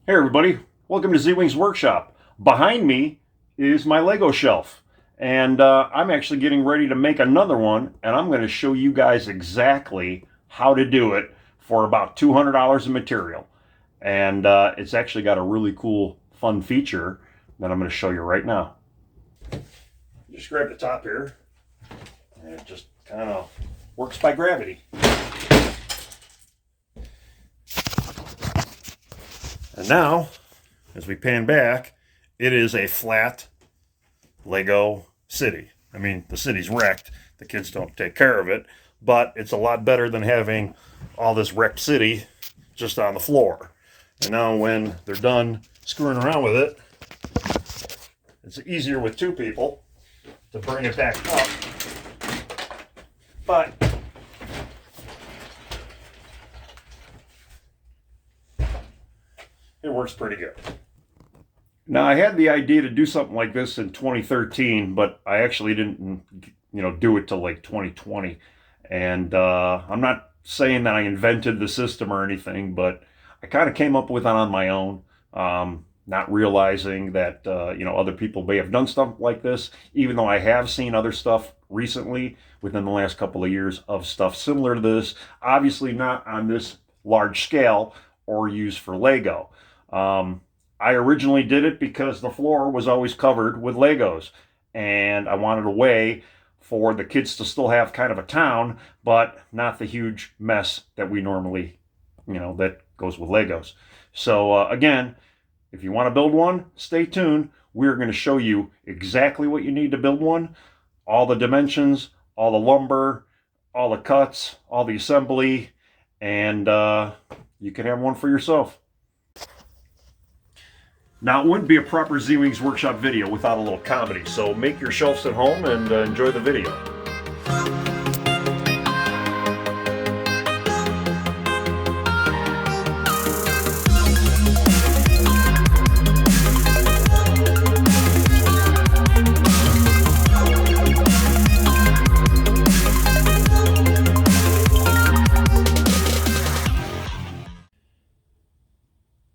Hey everybody, welcome to Z-Wing's Workshop. Behind me is my Lego shelf, and I'm actually getting ready to make another one, and I'm going to show you guys exactly how to do it for about $200 of material. And it's actually got a really cool, fun feature that I'm going to show you right now. Just grab the top here, and it just kind of works by gravity. And now, as we pan back, it is a flat Lego city. I mean, the city's wrecked. The kids don't take care of it, but it's a lot better than having all this wrecked city just on the floor. And now when they're done screwing around with it, it's easier with two people to bring it back up. But it works pretty good. Now, I had the idea to do something like this in 2013, but I actually didn't, do it till like 2020. And I'm not saying that I invented the system or anything, but I kind of came up with it on my own, not realizing that, other people may have done stuff like this, even though I have seen other stuff recently within the last couple of years of stuff similar to this, obviously not on this large scale or used for Lego. I originally did it because the floor was always covered with Legos, and I wanted a way for the kids to still have kind of a town, but not the huge mess that we normally, that goes with Legos. So again, if you want to build one, stay tuned. We're going to show you exactly what you need to build one, all the dimensions, all the lumber, all the cuts, all the assembly, and you can have one for yourself. Now, it wouldn't be a proper Z-Wings Workshop video without a little comedy, so make your shelves at home and enjoy the video.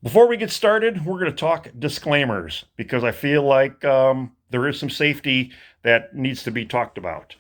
Before we get started, we're going to talk disclaimers because I feel like there is some safety that needs to be talked about.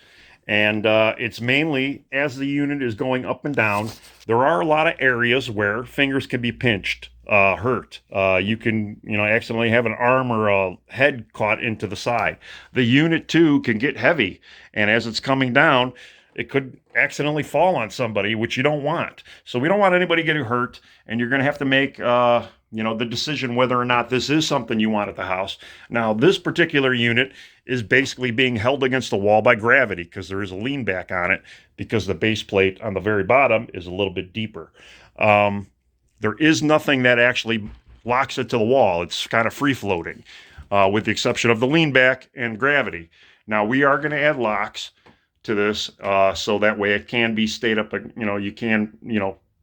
And it's mainly as the unit is going up and down, there are a lot of areas where fingers can be pinched, hurt. You can, accidentally have an arm or a head caught into the side. The unit too can get heavy, and as it's coming down, it could accidentally fall on somebody, which you don't want. So we don't want anybody getting hurt, and you're going to have to make, the decision whether or not this is something you want at the house. Now, this particular unit is basically being held against the wall by gravity because there is a lean back on it because the base plate on the very bottom is a little bit deeper. There is nothing that actually locks it to the wall. It's kind of free floating, with the exception of the lean back and gravity. Now, we are going to add locks to this, so that way it can be stayed up, you can,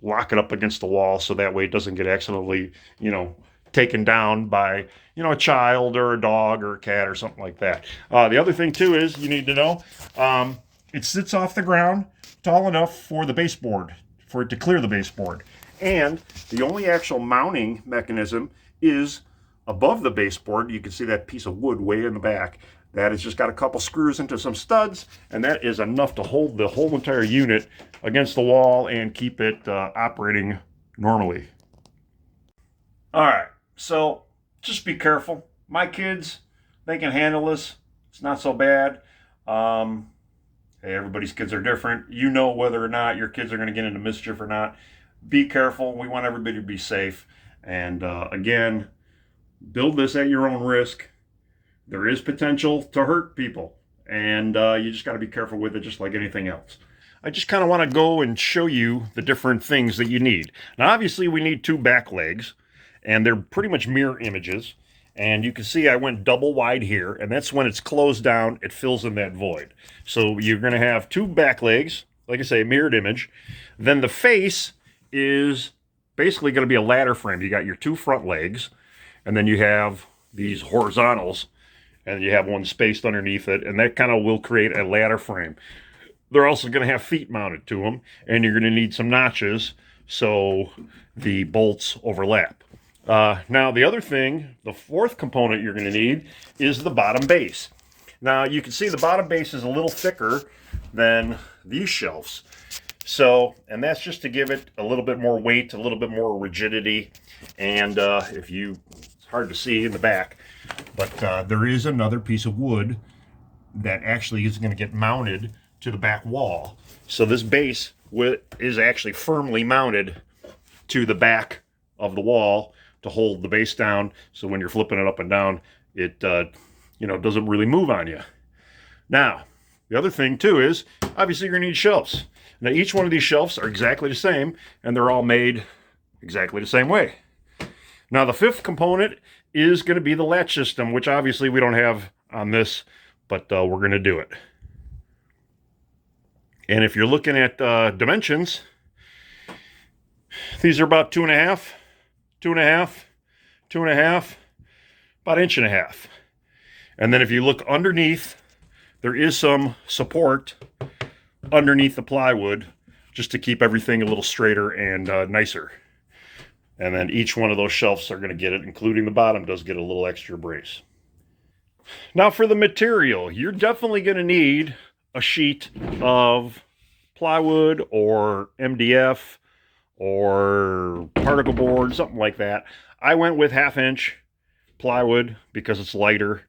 lock it up against the wall so that way it doesn't get accidentally, taken down by, a child or a dog or a cat or something like that. The other thing too is you need to know, it sits off the ground tall enough for the baseboard, for it to clear the baseboard. And the only actual mounting mechanism is above the baseboard. You can see that piece of wood way in the back. That has just got a couple screws into some studs, and that is enough to hold the whole entire unit against the wall and keep it operating normally. All right, so just be careful. My kids, they can handle this. It's not so bad. Hey, everybody's kids are different. You know whether or not your kids are going to get into mischief or not. Be careful. We want everybody to be safe. And again, build this at your own risk. There is potential to hurt people, and you just got to be careful with it, just like anything else. I just kind of want to go and show you the different things that you need. Now, obviously, we need two back legs, and they're pretty much mirror images. And you can see I went double wide here, and that's when it's closed down, it fills in that void. So you're going to have two back legs, like I say, mirrored image. Then the face is basically going to be a ladder frame. You got your two front legs, and then you have these horizontals, and you have one spaced underneath it, and that kind of will create a ladder frame. They're also going to have feet mounted to them, and you're going to need some notches so the bolts overlap. Now, the other thing, the fourth component you're going to need is the bottom base. Now, you can see the bottom base is a little thicker than these shelves. So, and that's just to give it a little bit more weight, a little bit more rigidity. And it's hard to see in the back, but there is another piece of wood that actually is going to get mounted to the back wall. So this base is actually firmly mounted to the back of the wall to hold the base down. So when you're flipping it up and down, it doesn't really move on you. Now, the other thing too is obviously you're going to need shelves. Now each one of these shelves are exactly the same, and they're all made exactly the same way. Now the fifth component is going to be the latch system, which obviously we don't have on this, but we're going to do it. And if you're looking at dimensions, these are about 2.5, 2.5, 2.5, about 1.5 inches. And then if you look underneath, there is some support underneath the plywood just to keep everything a little straighter and nicer. And then each one of those shelves are going to get it, including the bottom does get a little extra brace. Now for the material, you're definitely going to need a sheet of plywood or MDF or particle board, something like that. I went with 1/2 inch plywood because it's lighter.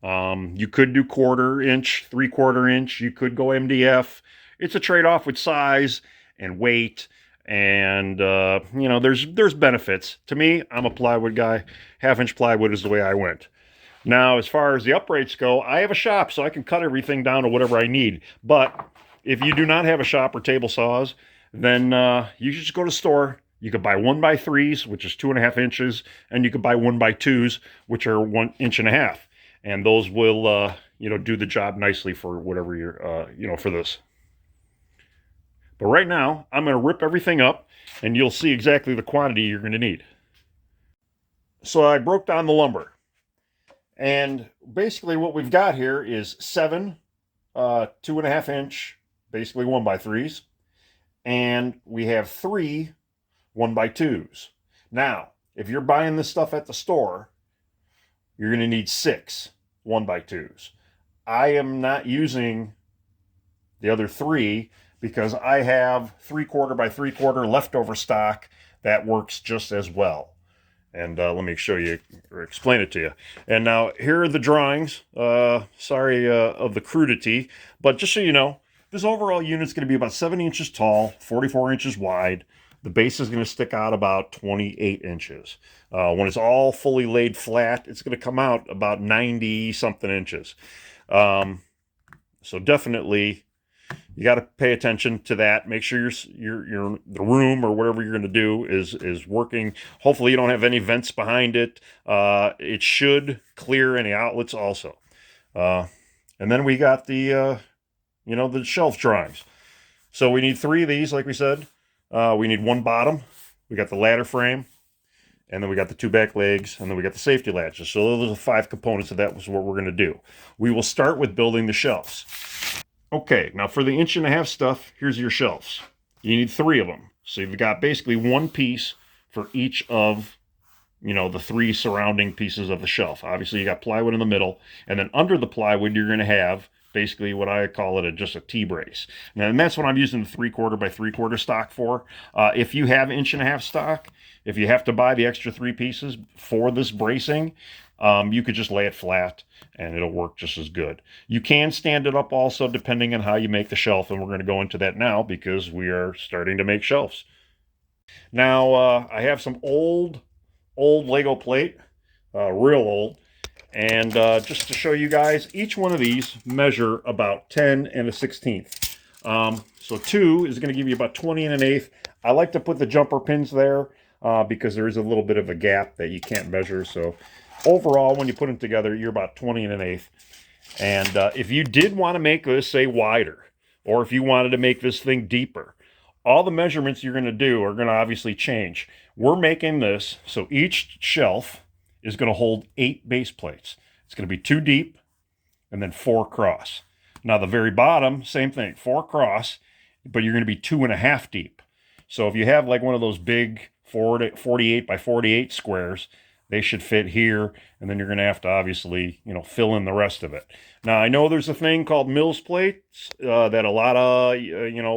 You could do 1/4 inch, 3/4 inch. You could go MDF. It's a trade-off with size and weight, and there's benefits. To me, I'm a plywood guy. 1/2 inch plywood is the way I went. Now, as far as the uprates go, I have a shop, so I can cut everything down to whatever I need. But if you do not have a shop or table saws, then you should just go to the store. You could buy 1x3s, which is 2.5 inches, and you could buy 1x2s, which are 1.5 inches. And those will, do the job nicely for whatever you're, for this. But right now, I'm going to rip everything up, and you'll see exactly the quantity you're going to need. So I broke down the lumber. And basically what we've got here is 7 2.5 inch, basically 1x3s. And we have 3 1x2s. Now, if you're buying this stuff at the store, you're going to need 6 1x2s. I am not using the other 3 because I have 3/4 by 3/4 leftover stock that works just as well. And let me show you or explain it to you. And now here are the drawings. Sorry of the crudity, but just so you know, this overall unit is going to be about 70 inches tall, 44 inches wide. The base is going to stick out about 28 inches. When it's all fully laid flat, it's going to come out about 90 something inches. So definitely, you got to pay attention to that. Make sure your the room or whatever you're going to do is working. Hopefully you don't have any vents behind it. It should clear any outlets also. And then we got the shelf drawings. So we need 3 of these, like we said. We need 1 bottom. We got the ladder frame, and then we got the 2 back legs, and then we got the safety latches. So those are the 5 components of that. Was what we're going to do. We will start with building the shelves. Okay, now for the 1.5 inch stuff, here's your shelves. You need 3 of them. So you've got basically 1 piece for each of, the 3 surrounding pieces of the shelf. Obviously, you got plywood in the middle, and then under the plywood, you're going to have basically what I call it just a T-brace. Now, and that's what I'm using the 3/4 by 3/4 stock for. If you have 1.5 inch stock, if you have to buy the extra 3 pieces for this bracing, you could just lay it flat and it'll work just as good. You can stand it up also depending on how you make the shelf, and we're going to go into that now because we are starting to make shelves. Now, I have some old Lego plate, real old, and just to show you guys, each one of these measure about 10 1/16. So 2 is going to give you about 20 1/8. I like to put the jumper pins there because there is a little bit of a gap that you can't measure. So overall, when you put them together, you're about 20 1/8. And if you did want to make this, say, wider, or if you wanted to make this thing deeper, all the measurements you're going to do are going to obviously change. We're making this so each shelf is going to hold 8 base plates. It's going to be 2 deep and then 4 across. Now the very bottom, same thing, 4 across, but you're going to be 2.5 deep. So if you have like one of those big 48 by 48 squares. They should fit here, and then you're going to have to obviously, fill in the rest of it. Now, I know there's a thing called Mills plates that a lot of,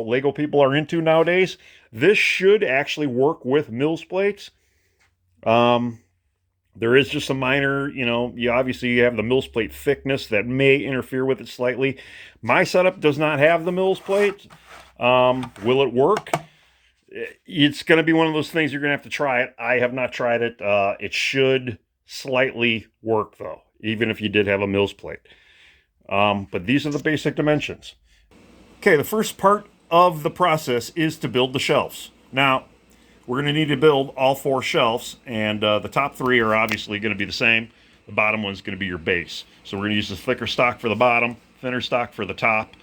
Lego people are into nowadays. This should actually work with Mills plates. There is just a minor, you obviously have the Mills plate thickness that may interfere with it slightly. My setup does not have the Mills plate. Will it work? It's going to be one of those things you're going to have to try it. I have not tried it. It should slightly work, though, even if you did have a Mills plate. But these are the basic dimensions. Okay, the first part of the process is to build the shelves. Now, we're going to need to build all 4 shelves, and the top 3 are obviously going to be the same. The bottom one's going to be your base. So we're going to use the thicker stock for the bottom, thinner stock for the top,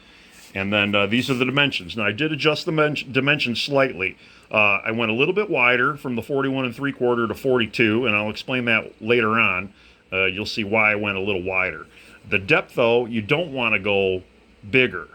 and then these are the dimensions. Now, I did adjust the dimensions slightly. I went a little bit wider from the 41 3/4 to 42, and I'll explain that later on. You'll see why I went a little wider. The depth, though, you don't want to go bigger.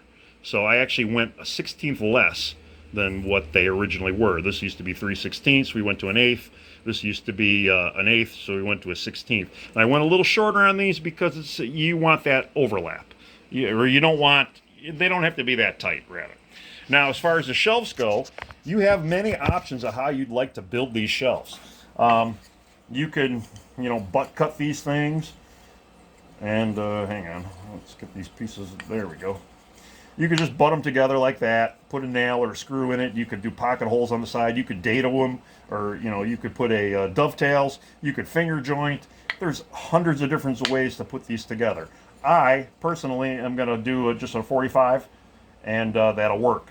So I actually went a 1/16 less than what they originally were. This used to be 3/16, we went to an 1/8. This used to be an 1/8, so we went to a 1/16. And I went a little shorter on these because you want that overlap. They don't have to be that tight, rather. Now, as far as the shelves go, you have many options of how you'd like to build these shelves. You can, butt cut these things. And hang on, let's get these pieces. There we go. You could just butt them together like that, put a nail or a screw in it. You could do pocket holes on the side. You could dado them, or you could put a dovetails. You could finger joint. There's hundreds of different ways to put these together. I personally am going to do just a 45, and that'll work.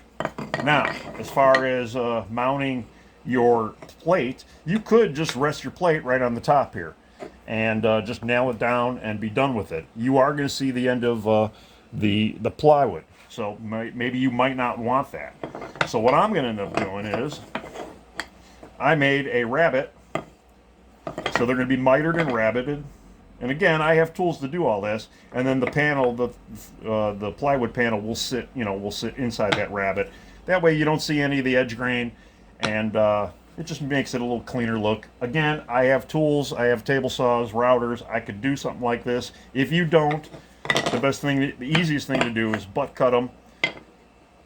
Now, as far as mounting your plate, you could just rest your plate right on the top here, and just nail it down and be done with it. You are going to see the end of the plywood. So maybe you might not want that. So what I'm going to end up doing is I made a rabbet. So they're going to be mitered and rabbeted. And again, I have tools to do all this. And then the panel, the plywood panel will sit inside that rabbet. That way you don't see any of the edge grain, and it just makes it a little cleaner look. Again, I have tools. I have table saws, routers. I could do something like this. If you don't, the easiest thing to do is butt cut them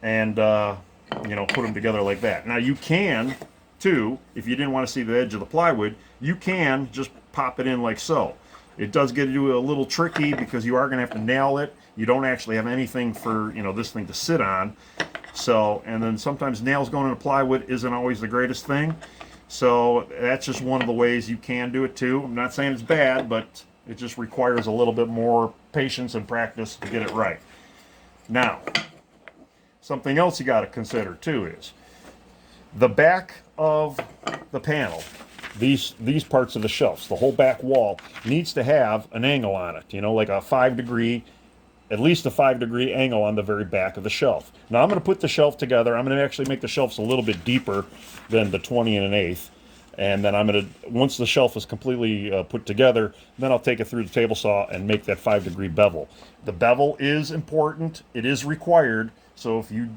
and put them together like that. Now you can too, if you didn't want to see the edge of the plywood, you can just pop it in like so. It does get you a little tricky because you are going to have to nail it. You don't actually have anything for this thing to sit on. So, and then sometimes nails going into plywood isn't always the greatest thing. So that's just one of the ways you can do it too. I'm not saying it's bad, but it just requires a little bit more patience and practice to get it right. Now, something else you got to consider too is the back of the panel. These parts of the shelves, the whole back wall needs to have an angle on it. Like a 5-degree, at least a 5-degree angle on the very back of the shelf. Now I'm going to put the shelf together. I'm going to actually make the shelves a little bit deeper than the 20 1/8. And then I'm going to, once the shelf is completely put together, then I'll take it through the table saw and make that 5-degree bevel. The bevel is important. It is required. So if you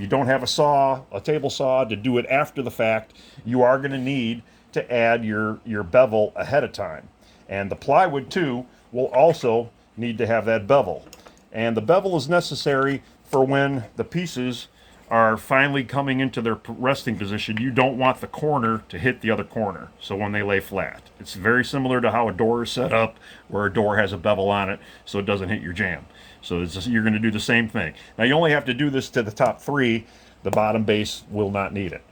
don't have a table saw to do it after the fact, you are going to need to add your bevel ahead of time. And the plywood too will also need to have that bevel. And the bevel is necessary for when the pieces are finally coming into their resting position. You don't want the corner to hit the other corner, so when they lay flat. It's very similar to how a door is set up, where a door has a bevel on it so it doesn't hit your jamb. So you're going to do the same thing. Now you only have to do this to the top 3. The bottom base will not need it.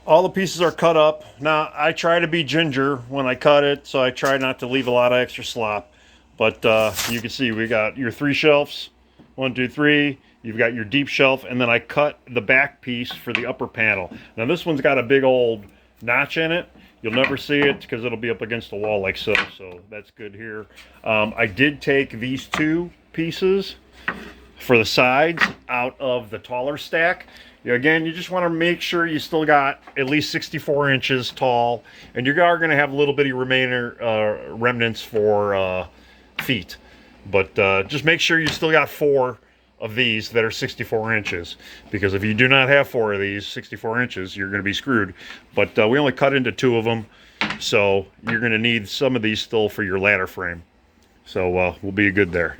All the pieces are cut up. Now I try to be ginger when I cut it, so I try not to leave a lot of extra slop. But you can see we got your 3 shelves, 1, 2, 3. You've got your deep shelf, and then I cut the back piece for the upper panel. Now this one's got a big old notch in it. You'll never see it because it'll be up against the wall like so. So that's good here. I did take these 2 pieces for the sides out of the taller stack. Again, you just want to make sure you still got at least 64 inches tall, and you are going to have little bitty remnants for feet. But just make sure you still got 4 of these that are 64 inches, because if you do not have 4 of these 64 inches, you're going to be screwed. But we only cut into 2 of them, so you're going to need some of these still for your ladder frame. So we'll be good there.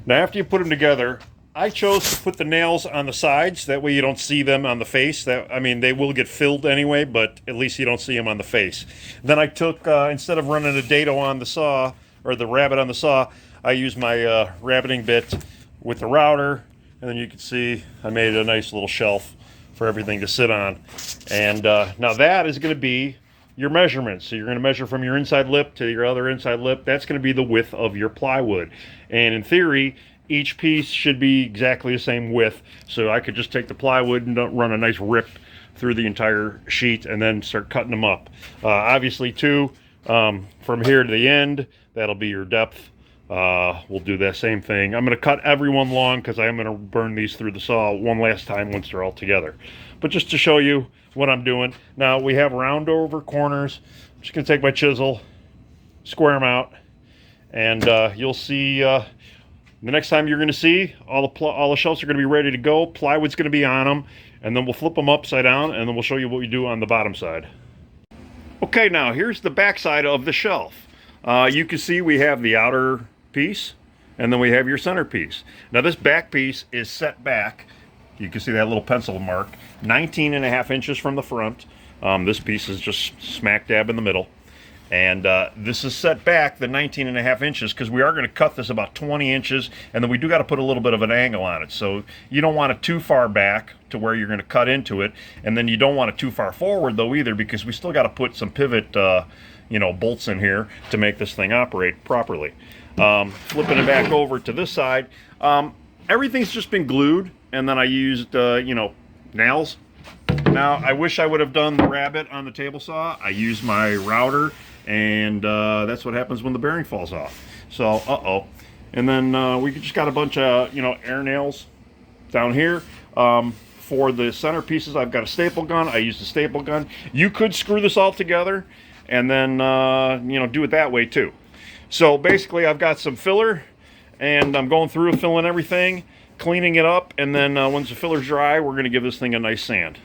Now after you put them together, I chose to put the nails on the sides. That way you don't see them on the face. I mean, they will get filled anyway, but at least you don't see them on the face. Then I took, instead of running a dado on the saw, or the rabbet on the saw, I used my rabbeting bit with the router, and then you can see I made a nice little shelf for everything to sit on. And now that is going to be your measurements. So you're going to measure from your inside lip to your other inside lip. That's going to be the width of your plywood. And in theory, each piece should be exactly the same width. So I could just take the plywood and run a nice rip through the entire sheet and then start cutting them up. Obviously too, from here to the end, that'll be your depth. We'll do that same thing. I'm going to cut everyone long because I am going to burn these through the saw one last time once they're all together. But just to show you what I'm doing. Now we have round over corners. I'm just going to take my chisel, square them out, and you'll see the next time you're going to see all the shelves are going to be ready to go. Plywood's going to be on them, and then we'll flip them upside down, and then we'll show you what we do on the bottom side. Okay, now here's the back side of the shelf. You can see we have the outer piece, and then we have your center piece. Now this back piece is set back. You can see that little pencil mark, 19.5 inches from the front. This piece is just smack dab in the middle. And this is set back the 19.5 inches because we are going to cut this about 20 inches, and then we do got to put a little bit of an angle on it. So you don't want it too far back to where you're going to cut into it, and then you don't want it too far forward though either, because we still got to put some pivot bolts in here to make this thing operate properly. Flipping it back over to this side, everything's just been glued, and then I used nails. Now I wish I would have done the rabbet on the table saw. I used my router, and that's what happens when the bearing falls off. So and then we just got a bunch of air nails down here. For the center pieces, I've got a staple gun. I used a staple gun. You could screw this all together and then do it that way too. So basically I've got some filler, and I'm going through filling everything, cleaning it up, and then once the filler's dry, we're going to give this thing a nice sand.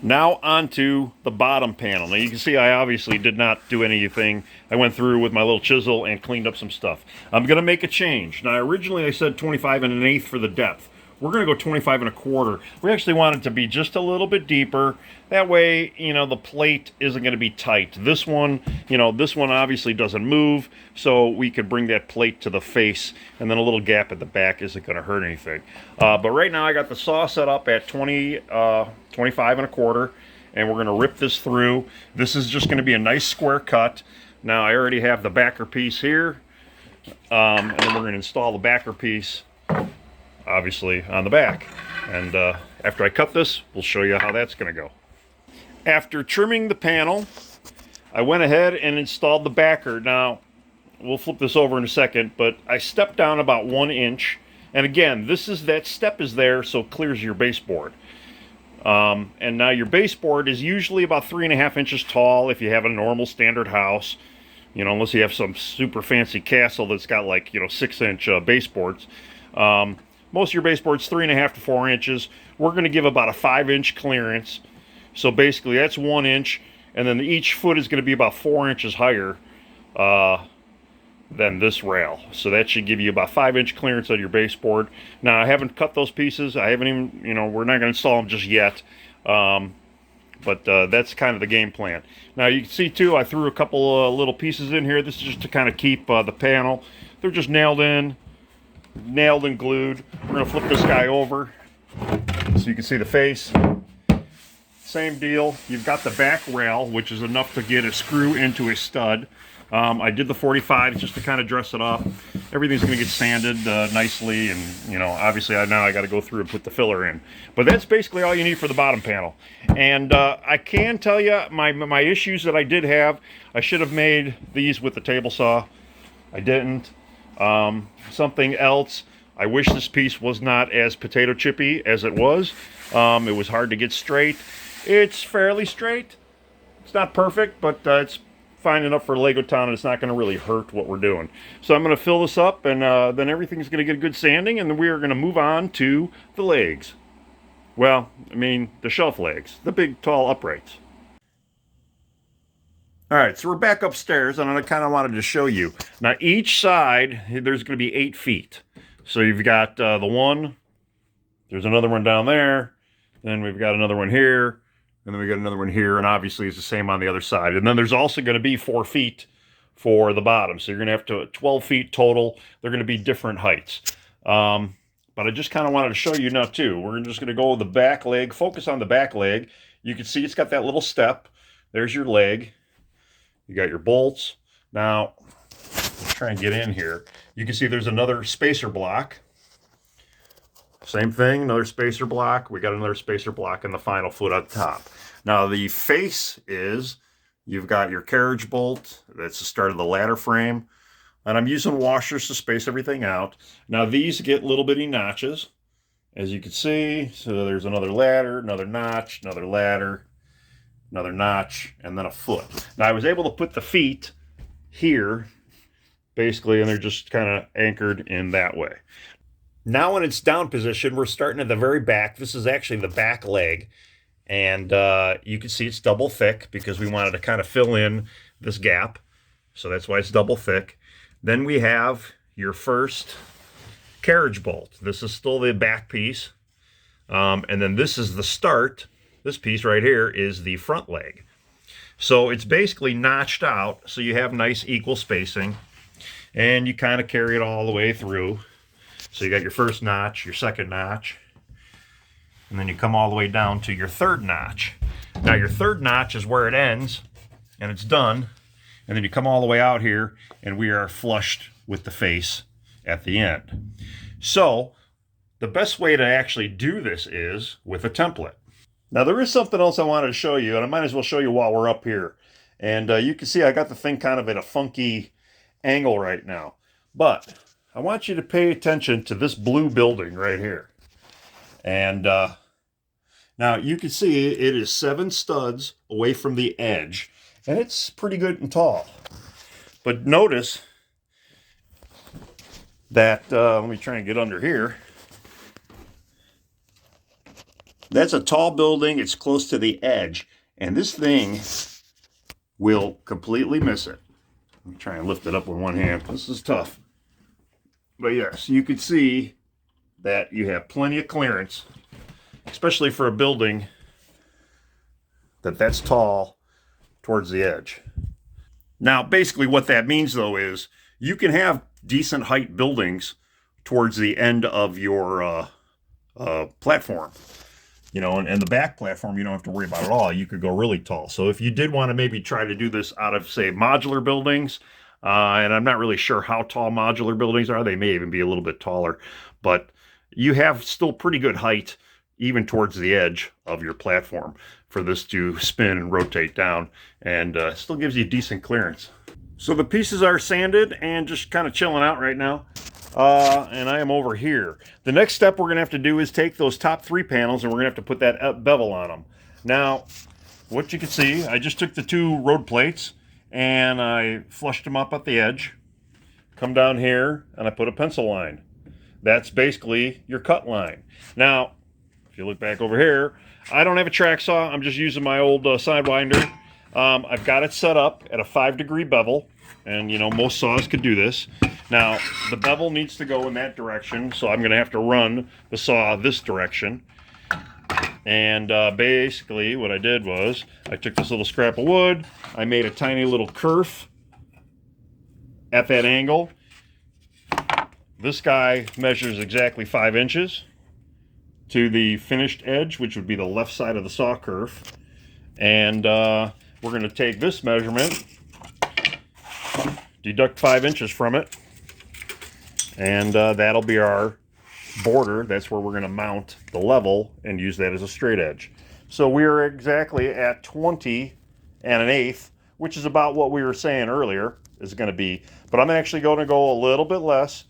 Now onto the bottom panel. Now you can see I obviously did not do anything. I went through with my little chisel and cleaned up some stuff. I'm going to make a change. Now originally I said 25 1/8 for the depth. We're going to go 25 1/4. We actually want it to be just a little bit deeper. That way, the plate isn't going to be tight. This one obviously doesn't move, so we could bring that plate to the face, and then a little gap at the back isn't going to hurt anything. But right now I got the saw set up at 25 1/4, and we're going to rip this through. This is just going to be a nice square cut. Now I already have the backer piece here, and then we're going to install the backer piece obviously on the back, and after I cut this, we'll show you how that's going to go. After trimming the panel, I went ahead and installed the backer. Now we'll flip this over in a second, but I stepped down about 1 inch, and again, that step is there so it clears your baseboard. And now your baseboard is usually about 3.5 inches tall if you have a normal standard house, unless you have some super fancy castle that's got 6-inch baseboards. Most of your baseboard's 3.5 to 4 inches. We're going to give about a 5-inch clearance. So basically that's 1 inch, and then each foot is going to be about 4 inches higher than this rail. So that should give you about 5-inch clearance on your baseboard. Now I haven't cut those pieces. I haven't even, we're not going to install them just yet. But that's kind of the game plan. Now you can see too, I threw a couple little pieces in here. This is just to kind of keep the panel. They're just nailed and glued. We're going to flip this guy over so you can see the face. Same deal. You've got the back rail, which is enough to get a screw into a stud. I did the 45 just to kind of dress it up. Everything's going to get sanded nicely, and obviously now I got to go through and put the filler in. But that's basically all you need for the bottom panel. And I can tell you my issues that I did have. I should have made these with the table saw. I didn't. Something else, I wish this piece was not as potato chippy as it was. It was hard to get straight. It's fairly straight. It's not perfect, but it's fine enough for Lego Town, and it's not going to really hurt what we're doing. So I'm going to fill this up, and then everything's going to get a good sanding, and then we are going to move on to the legs. Well, I mean, the shelf legs, the big, tall uprights. All right, so we're back upstairs, and I kind of wanted to show you. Now, each side, there's going to be 8 feet. So you've got the one, there's another one down there, then we've got another one here, and then we got another one here, and obviously it's the same on the other side. And then there's also going to be 4 feet for the bottom. So you're going to have to 12 feet total. They're going to be different heights. But I just kind of wanted to show you now too. We're just going to go with the back leg, focus on the back leg. You can see it's got that little step. There's your leg. You got your bolts. Now, let's try and get in here. You can see there's another spacer block. Same thing, another spacer block. We got another spacer block in the final foot on top. Now, the face is, you've got your carriage bolt. That's the start of the ladder frame. And I'm using washers to space everything out. Now, these get little bitty notches, as you can see. So there's another ladder, another notch, another ladder, another notch, and then a foot. Now, I was able to put the feet here, basically, and they're just kind of anchored in that way. Now, when it's down position, we're starting at the very back. This is actually the back leg, and you can see it's double thick because we wanted to kind of fill in this gap. So that's why it's double thick. Then we have your first carriage bolt. This is still the back piece, and then this is the start. This piece right here is the front leg. So it's basically notched out so you have nice equal spacing, and you kind of carry it all the way through. So you got your first notch, your second notch, and then you come all the way down to your third notch. Now your third notch is where it ends, and it's done, and then you come all the way out here, and we are flushed with the face at the end. So the best way to actually do this is with a template. Now, there is something else I wanted to show you, and I might as well show you while we're up here. And you can see I got the thing kind of at a funky angle right now. But I want you to pay attention to this blue building right here. And now you can see it is 7 studs away from the edge. And it's pretty good and tall. But notice that, let me try and get under here. That's a tall building. It's close to the edge. And this thing will completely miss it. Let me try and lift it up with one hand. This is tough. But yes, you can see that you have plenty of clearance, especially for a building that's tall towards the edge. Now, basically what that means, though, is you can have decent height buildings towards the end of your platform. You know, and the back platform, you don't have to worry about it all. You could go really tall. So if you did want to maybe try to do this out of, say, modular buildings, and I'm not really sure how tall modular buildings are. They may even be a little bit taller. But you have still pretty good height, even towards the edge of your platform, for this to spin and rotate down. And still gives you decent clearance. So the pieces are sanded and just kind of chilling out right now. And I am over here. The next step we're going to have to do is take those top 3 panels and we're going to have to put that bevel on them. Now, what you can see, I just took the 2 road plates and I flushed them up at the edge. Come down here and I put a pencil line. That's basically your cut line. Now, if you look back over here, I don't have a track saw. I'm just using my old Sidewinder. I've got it set up at a 5-degree bevel. And, you know, most saws could do this. Now, the bevel needs to go in that direction, so I'm going to have to run the saw this direction. And basically what I did was I took this little scrap of wood, I made a tiny little kerf at that angle. This guy measures exactly 5 inches to the finished edge, which would be the left side of the saw kerf. And we're going to take this measurement, deduct 5 inches from it, and that'll be our border. That's where we're going to mount the level and use that as a straight edge. So we are exactly at 20 1/8, which is about what we were saying earlier is going to be. But I'm actually going to go a little bit less.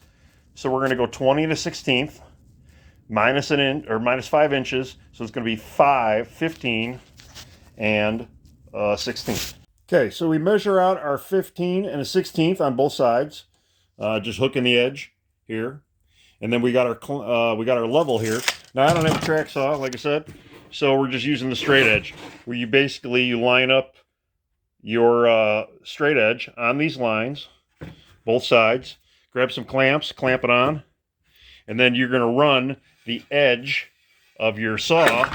So we're going to go 20 1/16 minus an inch or minus 5 inches. So it's going to be 15 and 16. Okay, so we measure out our 15 and a 16th on both sides, just hooking the edge here, and then we got our level here. Now I don't have a track saw, like I said, so we're just using the straight edge, where you line up your straight edge on these lines, both sides. Grab some clamps, clamp it on, and then you're going to run the edge of your saw,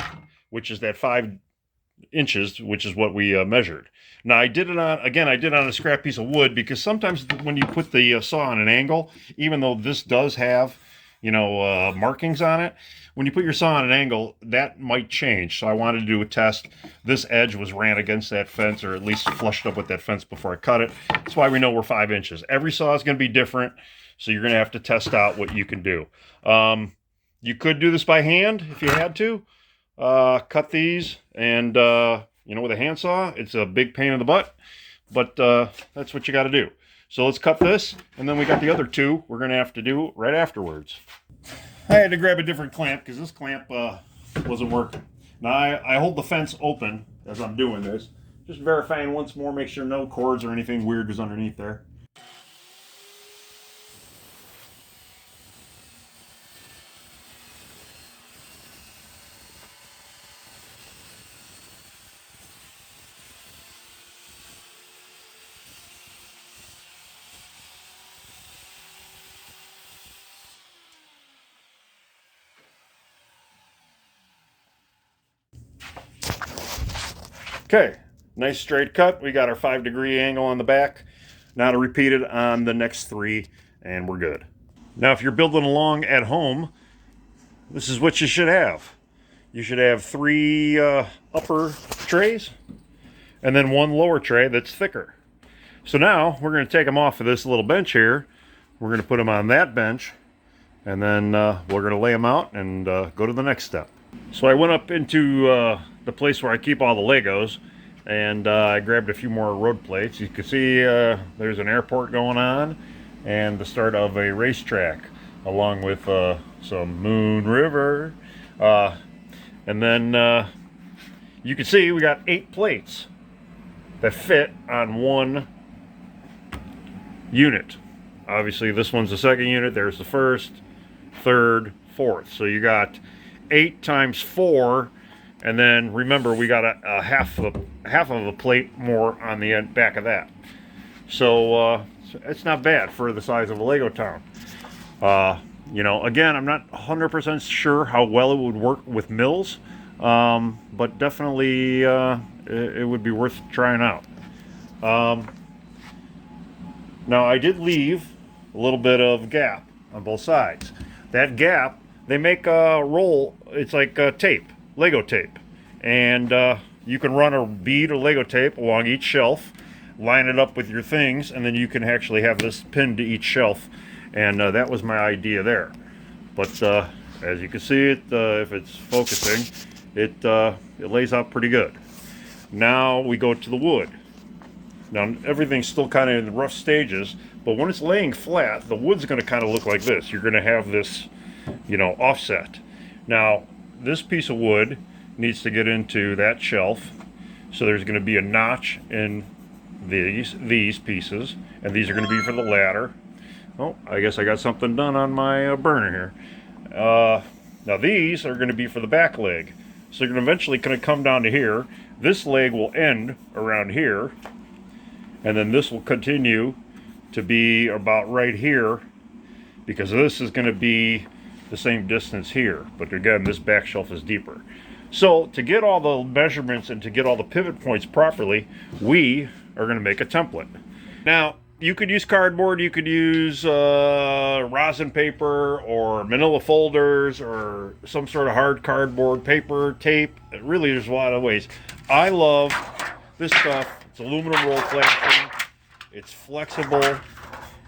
which is that 5 inches, which is what we measured. Now I did it on a scrap piece of wood, because sometimes when you put the saw on an angle, even though this does have, markings on it, when you put your saw on an angle, that might change. So I wanted to do a test. This edge was ran against that fence, or at least flushed up with that fence before I cut it. That's why we know we're 5 inches. Every saw is going to be different, so you're going to have to test out what you can do. You could do this by hand if you had to. Cut these, and with a handsaw, it's a big pain in the butt, but that's what you got to do. So let's cut this, and then we got the other two we're going to have to do right afterwards. I had to grab a different clamp because this clamp wasn't working. Now I hold the fence open as I'm doing this, just verifying once more, make sure no cords or anything weird is underneath there. Okay, nice straight cut. We got our 5-degree angle on the back. Now to repeat it on the next 3, and we're good. Now if you're building along at home, this is what you should have. You should have 3 upper trays, and then 1 lower tray that's thicker. So now we're going to take them off of this little bench here. We're going to put them on that bench, and then we're going to lay them out and go to the next step. So I went up into the place where I keep all the Legos, and I grabbed a few more road plates. You can see there's an airport going on, and the start of a racetrack, along with some Moon River. And then you can see we got 8 plates that fit on 1 unit. Obviously this one's the second unit, there's the first, third, fourth. So you got 8 times 4, and then remember we got a half of a plate more on the back of that. So it's not bad for the size of a Lego town. Again, I'm not 100% sure how well it would work with mills, but definitely it would be worth trying out. Now I did leave a little bit of gap on both sides. That gap, they make a roll, it's like tape, Lego tape. And you can run a bead of Lego tape along each shelf, line it up with your things, and then you can actually have this pinned to each shelf. And that was my idea there. But as you can see, if it's focusing, it lays out pretty good. Now we go to the wood. Now everything's still kind of in the rough stages, but when it's laying flat, the wood's going to kind of look like this. You're going to have this, offset. Now this piece of wood needs to get into that shelf, so there's going to be a notch in these pieces, and these are going to be for the ladder. Oh, I guess I got something done on my burner here. Now these are going to be for the back leg, so you're going to eventually come down to here. This leg will end around here, and then this will continue to be about right here, because this is going to be the same distance here, but again this back shelf is deeper. So to get all the measurements and to get all the pivot points properly, we are going to make a template. Now you could use cardboard, you could use rosin paper or manila folders or some sort of hard cardboard, paper, tape. Really there's a lot of ways. I love this stuff. It's aluminum roll flashing. It's flexible.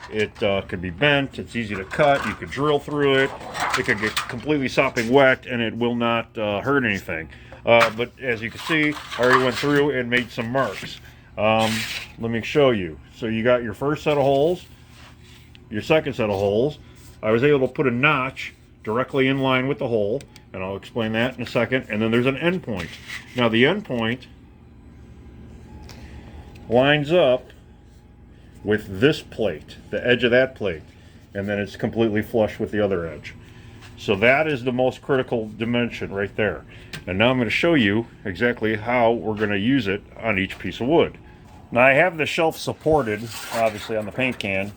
It can be bent. It's easy to cut. You could drill through it. It could get completely sopping wet, and it will not hurt anything. But as you can see, I already went through and made some marks. Let me show you. So you got your first set of holes, your second set of holes. I was able to put a notch directly in line with the hole, and I'll explain that in a second. And then there's an end point. Now the end point, lines up with this plate, the edge of that plate, and then it's completely flush with the other edge. So that is the most critical dimension right there. And now I'm going to show you exactly how we're going to use it on each piece of wood. Now I have the shelf supported, obviously, on the paint can,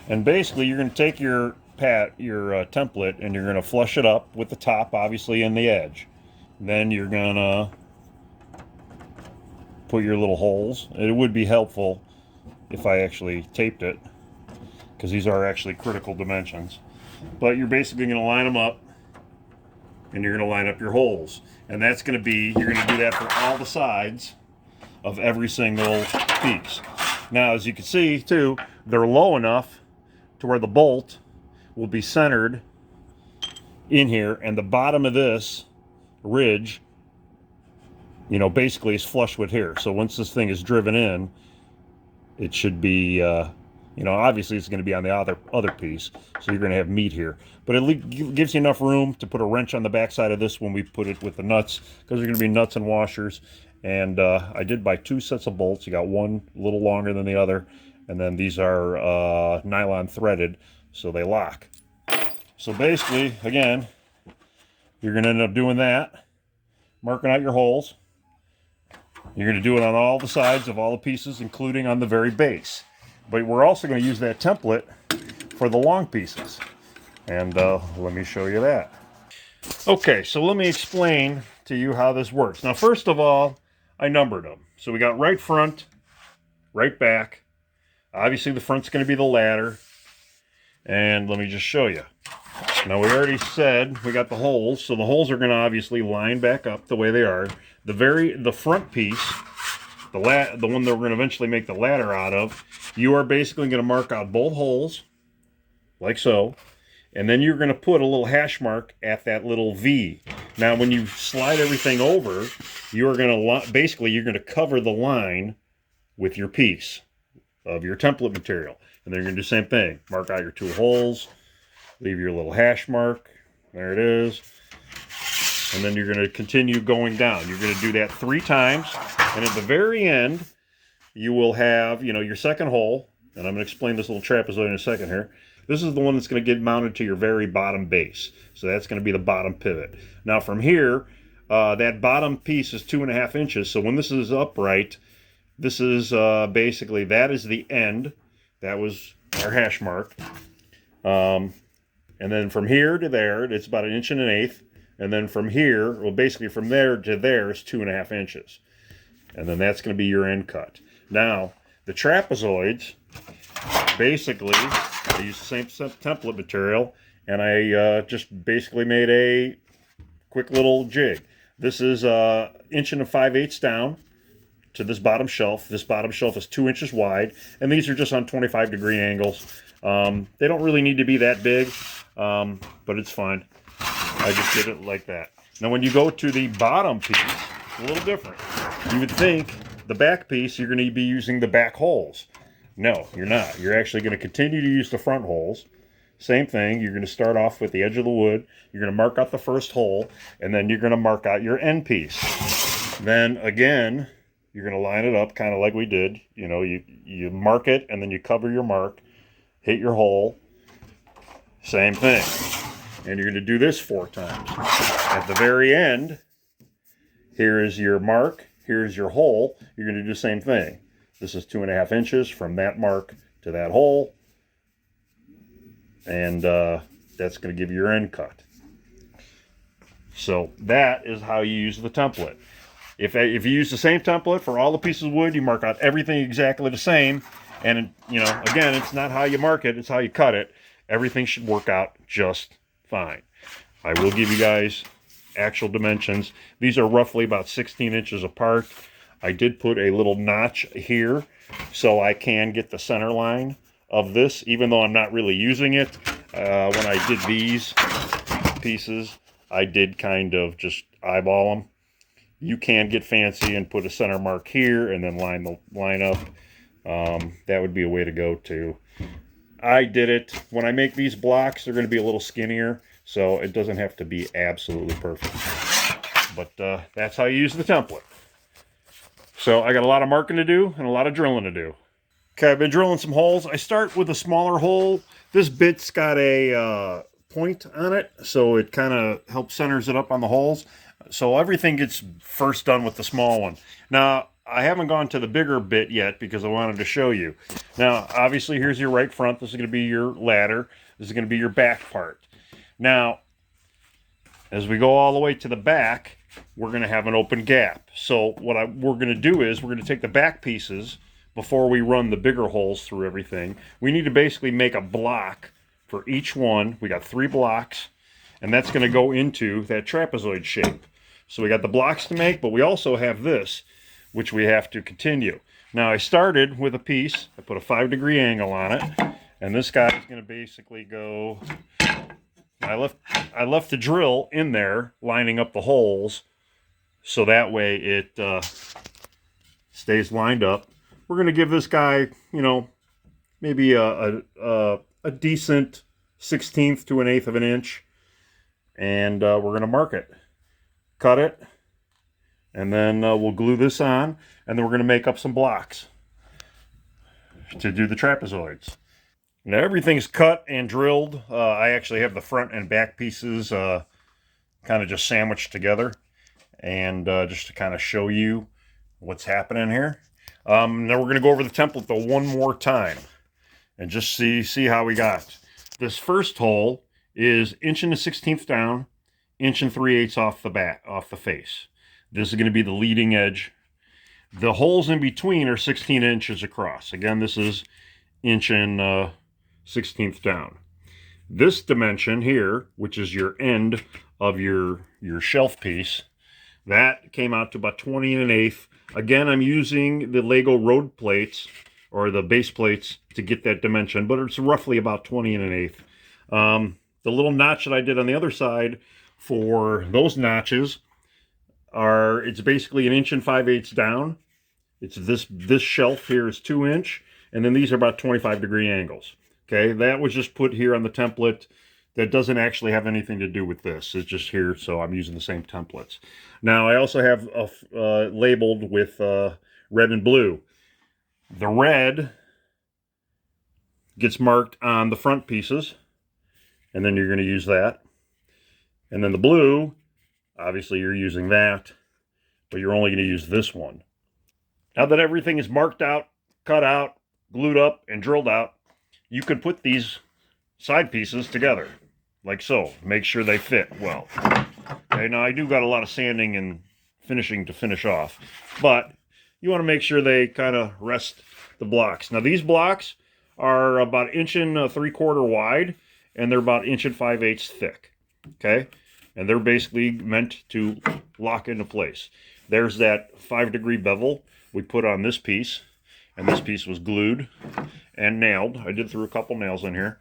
and basically you're going to take your template and you're going to flush it up with the top, obviously, and the edge. Then you're going to put your little holes. It would be helpful if I actually taped it, because these are actually critical dimensions. But you're basically going to line them up, and you're going to line up your holes. And that's going to be, you're going to do that for all the sides of every single piece. Now, as you can see, too, they're low enough to where the bolt will be centered in here, and the bottom of this ridge, you know, basically is flush with here. So once this thing is driven in, it should be, you know, obviously it's going to be on the other piece, so you're going to have meat here. But it gives you enough room to put a wrench on the backside of this when we put it with the nuts, because they're going to be nuts and washers. And I did buy 2 sets of bolts. You got one a little longer than the other, and then these are nylon threaded, so they lock. So basically, again, you're going to end up doing that, marking out your holes. You're going to do it on all the sides of all the pieces, including on the very base. But we're also going to use that template for the long pieces. And let me show you that. Okay, so let me explain to you how this works. Now, first of all, I numbered them. So we got right front, right back. Obviously, the front's going to be the ladder. And let me just show you. Now, we already said we got the holes. So the holes are going to obviously line back up the way they are. The front piece, the one that we're going to eventually make the ladder out of, you are basically going to mark out both holes, like so, and then you're going to put a little hash mark at that little V. Now, when you slide everything over, you are going to, basically, you're going to cover the line with your piece of your template material. And then you're going to do the same thing. Mark out your 2 holes, leave your little hash mark, there it is. And then you're going to continue going down. You're going to do that 3 times. And at the very end, you will have, you know, your second hole. And I'm going to explain this little trapezoid in a second here. This is the one that's going to get mounted to your very bottom base. So that's going to be the bottom pivot. Now from here, that bottom piece is 2.5 inches. So when this is upright, this is basically, that is the end. That was our hash mark. And then from here to there, it's about 1 1/8 inches. And then from here, well, basically from there to there is 2.5 inches. And then that's going to be your end cut. Now, the trapezoids, basically, I used the same template material, and I just basically made a quick little jig. This is 1 5/8 inches down to this bottom shelf. This bottom shelf is 2 inches wide, and these are just on 25-degree angles. They don't really need to be that big, but it's fine. I just did it like that. Now, when you go to the bottom piece, it's a little different. You would think the back piece, you're going to be using the back holes. No, you're not. You're actually going to continue to use the front holes. Same thing. You're going to start off with the edge of the wood. You're going to mark out the first hole, and then you're going to mark out your end piece. Then, again, you're going to line it up kind of like we did. You know, you mark it, and then you cover your mark, hit your hole. Same thing. And you're going to do this 4 times. At the very end, here is your mark, here's your hole. You're going to do the same thing. This is 2.5 inches from that mark to that hole. And that's going to give you your end cut. So that is how you use the template. If you use the same template for all the pieces of wood, you mark out everything exactly the same. And, you know, again, it's not how you mark it, it's how you cut it. Everything should work out just fine. I will give you guys actual dimensions. These are roughly about 16 inches apart. I did put a little notch here so I can get the center line of this, even though I'm not really using it. When I did these pieces, I did kind of just eyeball them. You can get fancy and put a center mark here and then line the line up. That would be a way to go too. I did it. When I make these blocks, they're going to be a little skinnier, so it doesn't have to be absolutely perfect. But that's how you use the template. So I got a lot of marking to do and a lot of drilling to do. Okay, I've been drilling some holes. I start with a smaller hole. This bit's got a point on it, so it kind of helps centers it up on the holes. So everything gets first done with the small one. Now, I haven't gone to the bigger bit yet because I wanted to show you. Now, obviously, here's your right front. This is going to be your ladder. This is going to be your back part. Now, as we go all the way to the back, we're going to have an open gap. So what we're going to do is we're going to take the back pieces before we run the bigger holes through everything. We need to basically make a block for each one. We got 3 blocks, and that's going to go into that trapezoid shape. So we got the blocks to make, but we also have this, which we have to continue. Now I started with a piece. I put a 5-degree angle on it, and this guy is going to basically go. I left the drill in there, lining up the holes, so that way it stays lined up. We're going to give this guy, you know, maybe a decent 1/16 to 1/8 of an inch, and we're going to mark it, cut it, and then we'll glue this on, and then we're going to make up some blocks to do the trapezoids. Now everything's cut and drilled. I actually have the front and back pieces kind of just sandwiched together, and just to kind of show you what's happening here. Now we're going to go over the template though one more time and just see how we got. This first hole is 1 1/16 down, 1 3/8 off the back, off the face. This is going to be the leading edge. The holes in between are 16 inches across. Again, this is 1 1/16 down. This dimension here, which is your end of your shelf piece, that came out to about 20 1/8. Again, I'm using the Lego road plates or the base plates to get that dimension, but it's roughly about 20 1/8. The little notch that I did on the other side for those notches it's basically 1 5/8 down. It's this shelf here is 2 inch, and then these are about 25-degree angles. Okay, that was just put here on the template. That doesn't actually have anything to do with this. It's just here, so I'm using the same templates. Now, I also have labeled with red and blue. The red gets marked on the front pieces, and then you're going to use that. And then the blue, obviously you're using that, but you're only going to use this one. Now that everything is marked out, cut out, glued up, and drilled out, you could put these side pieces together, like so. Make sure they fit well. Okay, now I do got a lot of sanding and finishing to finish off, but you want to make sure they kind of rest the blocks. Now these blocks are about 1 3/4 wide, and they're about 1 5/8 thick. Okay, and they're basically meant to lock into place. There's that 5-degree bevel we put on this piece, and this piece was glued and nailed. I did through a couple nails in here.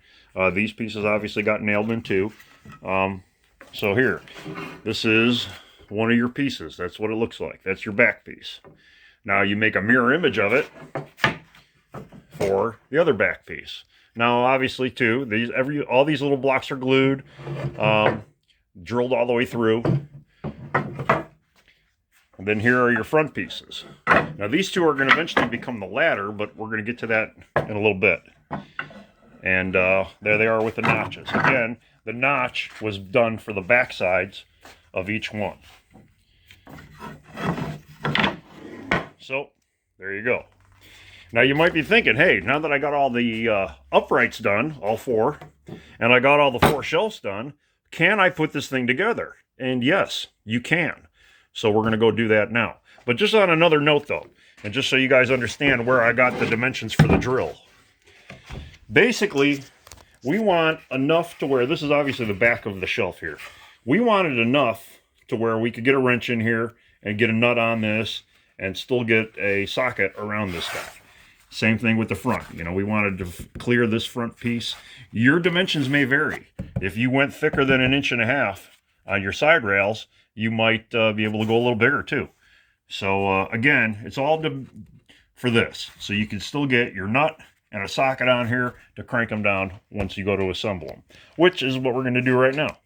These pieces obviously got nailed in too. So here, this is one of your pieces. That's what it looks like. That's your back piece. Now you make a mirror image of it for the other back piece. Now obviously too, all these little blocks are glued, drilled all the way through. And then here are your front pieces. Now these two are going to eventually become the ladder, but we're going to get to that in a little bit. And there they are with the notches. Again, the notch was done for the back sides of each one. So there you go. Now you might be thinking, hey, now that I got all the uprights done, all 4, and I got all the 4 shelves done, can I put this thing together? And yes, you can. So we're going to go do that now. But just on another note though, and just so you guys understand where I got the dimensions for the drill. Basically, we want enough to where, this is obviously the back of the shelf here. We wanted enough to where we could get a wrench in here and get a nut on this and still get a socket around this guy. Same thing with the front. You know, we wanted to clear this front piece. Your dimensions may vary. If you went thicker than 1.5 inches on your side rails, you might be able to go a little bigger too. So again, it's all for this. So you can still get your nut and a socket on here to crank them down once you go to assemble them, which is what we're going to do right now.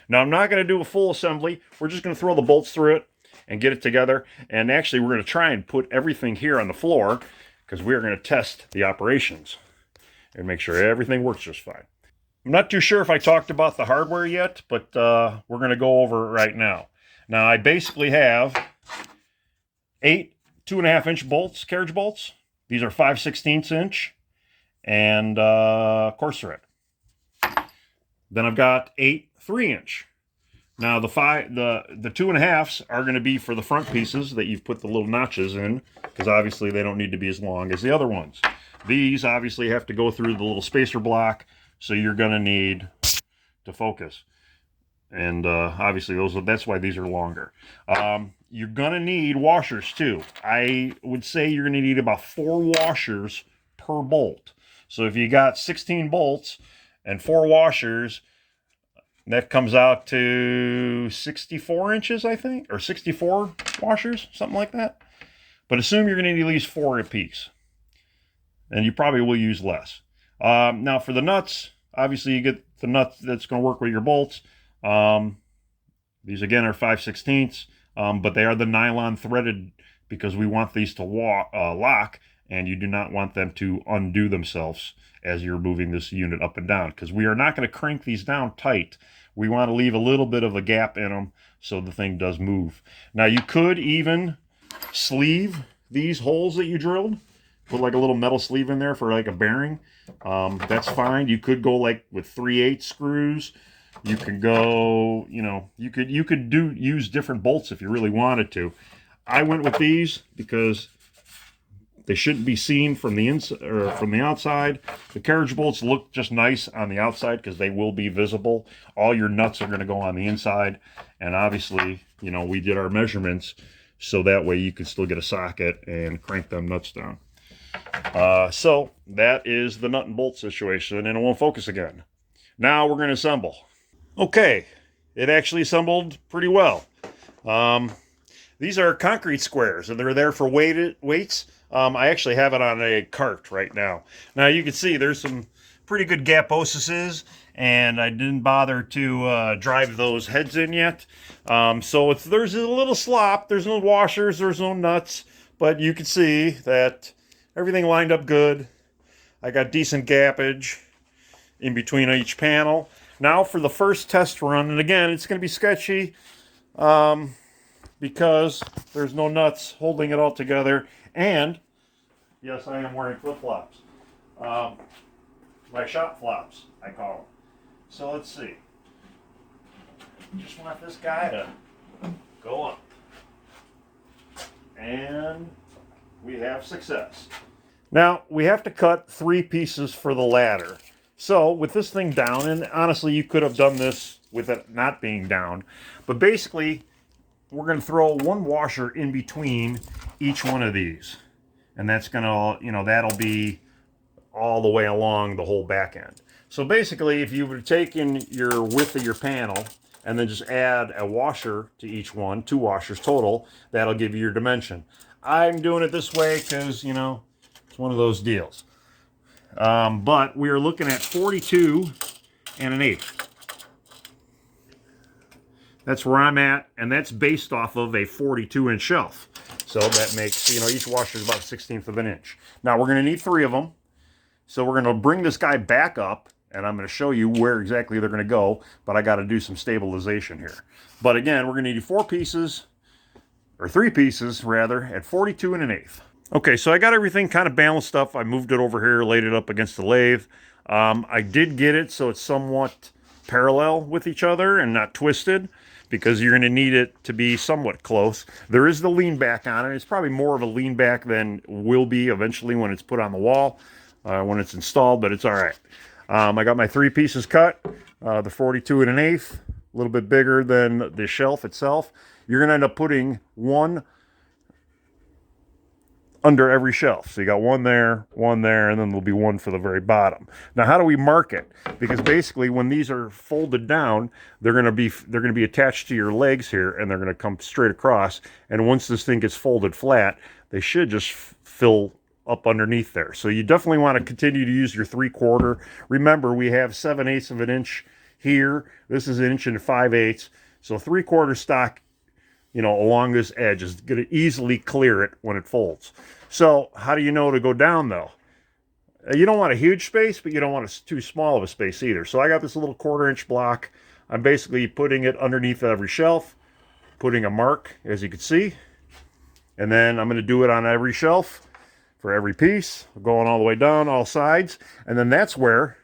Now I'm not going to do a full assembly. We're just going to throw the bolts through it and get it together. And actually, we're going to try and put everything here on the floor because we're going to test the operations and make sure everything works just fine. I'm not too sure if I talked about the hardware yet, but we're going to go over it right now. Now, I basically have 8 2.5-inch bolts, carriage bolts. These are 5/16 inch, and coarse thread. Then I've got 8 3-inch. Now the 2.5s are going to be for the front pieces that you've put the little notches in, because obviously they don't need to be as long as the other ones. These obviously have to go through the little spacer block, so you're going to need to focus. And obviously that's why these are longer. You're going to need washers too. I would say you're going to need about 4 washers per bolt. So if you got 16 bolts and 4 washers, that comes out to 64 inches, I think, or 64 washers, something like that. But assume you're going to need at least 4 apiece, and you probably will use less. Now for the nuts, obviously you get the nut that's going to work with your bolts. These again are 5/16, but they are the nylon threaded because we want these to lock, and you do not want them to undo themselves as you're moving this unit up and down, because we are not going to crank these down tight. We want to leave a little bit of a gap in them so the thing does move. Now you could even sleeve these holes that you drilled, put like a little metal sleeve in there for like a bearing. That's fine. You could go like with 3/8 screws. You can go, you could use different bolts if you really wanted to. I went with these because they shouldn't be seen from the inside or from the outside. The carriage bolts look just nice on the outside because they will be visible. All your nuts are going to go on the inside, and obviously, we did our measurements so that way you can still get a socket and crank them nuts down. So that is the nut and bolt situation, and it won't focus again. Now we're going to assemble. Okay, it actually assembled pretty well. These are concrete squares, and they're there for weights. I actually have it on a cart right now. Now you can see there's some pretty good gap osises, and I didn't bother to drive those heads in yet. So there's a little slop. There's no washers, there's no nuts, but you can see that everything lined up good. I got decent gappage in between each panel. Now for the first test run, and again, it's going to be sketchy because there's no nuts holding it all together. And yes, I am wearing flip-flops. My shop flops, I call them. So let's see. Just want this guy to go up. And we have success. Now, we have to cut 3 pieces for the ladder. So, with this thing down, and honestly, you could have done this with it not being down, but basically, we're going to throw 1 washer in between each one of these. And that's going to, that'll be all the way along the whole back end. So basically, if you were to take in your width of your panel and then just add a washer to each one, 2 washers total, that'll give you your dimension. I'm doing it this way because, it's one of those deals. But we are looking at 42 1/8. That's where I'm at, and that's based off of a 42-inch shelf. So that makes, each washer is about 1/16 of an inch. Now we're going to need 3 of them. So we're going to bring this guy back up, and I'm going to show you where exactly they're going to go, but I got to do some stabilization here. But again, we're going to need 4 pieces, or 3 pieces rather, at 42 1/8. Okay, so I got everything kind of balanced up. I moved it over here, laid it up against the lathe. I did get it so it's somewhat parallel with each other and not twisted, because you're going to need it to be somewhat close. There is the lean back on it. It's probably more of a lean back than will be eventually when it's put on the wall, when it's installed, but it's all right. I got my 3 pieces cut, the 42 1/8, a little bit bigger than the shelf itself. You're going to end up putting 1 under every shelf. So you got 1 there, and then there'll be 1 for the very bottom. Now, how do we mark it? Because basically, when these are folded down, they're going to be attached to your legs here, and they're going to come straight across. And once this thing gets folded flat, they should just fill up underneath there. So you definitely want to continue to use your 3/4. Remember, we have 7/8 of an inch here. This is 1 inch and 5/8. So 3/4 stock along this edge. It's going to easily clear it when it folds. So how do you know to go down though? You don't want a huge space, but you don't want too small of a space either. So I got this little 1/4 inch block. I'm basically putting it underneath every shelf, putting a mark, as you can see. And then I'm going to do it on every shelf for every piece, going all the way down, all sides. And then that's where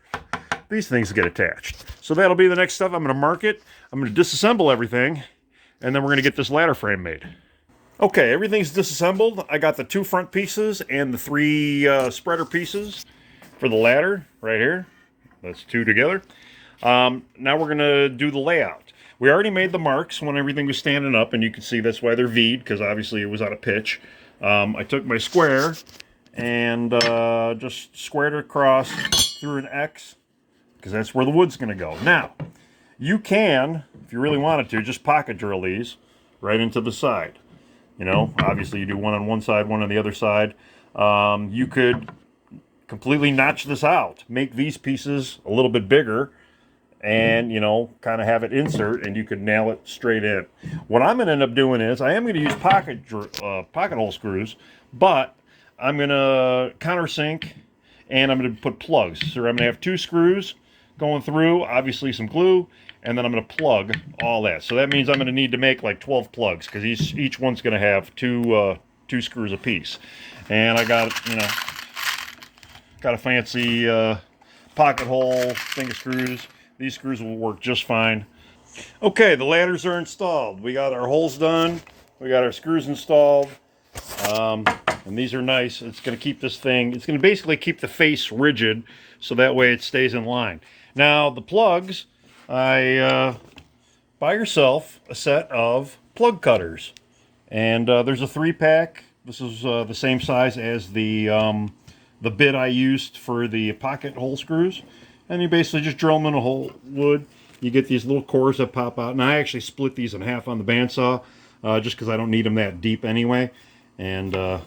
these things get attached. So that'll be the next stuff. I'm going to mark it. I'm going to disassemble everything. And then we're going to get this ladder frame made. Okay, everything's disassembled. I got the 2 front pieces and the 3 spreader pieces for the ladder right here. That's 2 together. Now we're going to do the layout. We already made the marks when everything was standing up, and you can see that's why they're V'd, because obviously it was out of pitch. I took my square and just squared it across through an X, because that's where the wood's going to go. Now, you can, if you really wanted to, just pocket drill these right into the side. Obviously you do one on one side, one on the other side. You could completely notch this out, make these pieces a little bit bigger, and kind of have it insert, and you could nail it straight in. What I'm going to end up doing is I am going to use pocket hole screws, but I'm going to countersink, and I'm going to put plugs. So I'm going to have 2 screws going through, obviously some glue, and then I'm going to plug all that. So that means I'm going to need to make like 12 plugs, because each one's going to have 2 screws a piece. And I got a fancy pocket hole thing of screws. These screws will work just fine. Okay, the ladders are installed. We got our holes done. We got our screws installed. And these are nice. It's going to keep this thing, it's going to basically keep the face rigid, so that way it stays in line. Now, the plugs, buy yourself a set of plug cutters. And there's a 3-pack. This is the same size as the bit I used for the pocket hole screws. And you basically just drill them in a hole wood. You get these little cores that pop out. And I actually split these in half on the bandsaw, just because I don't need them that deep anyway. And that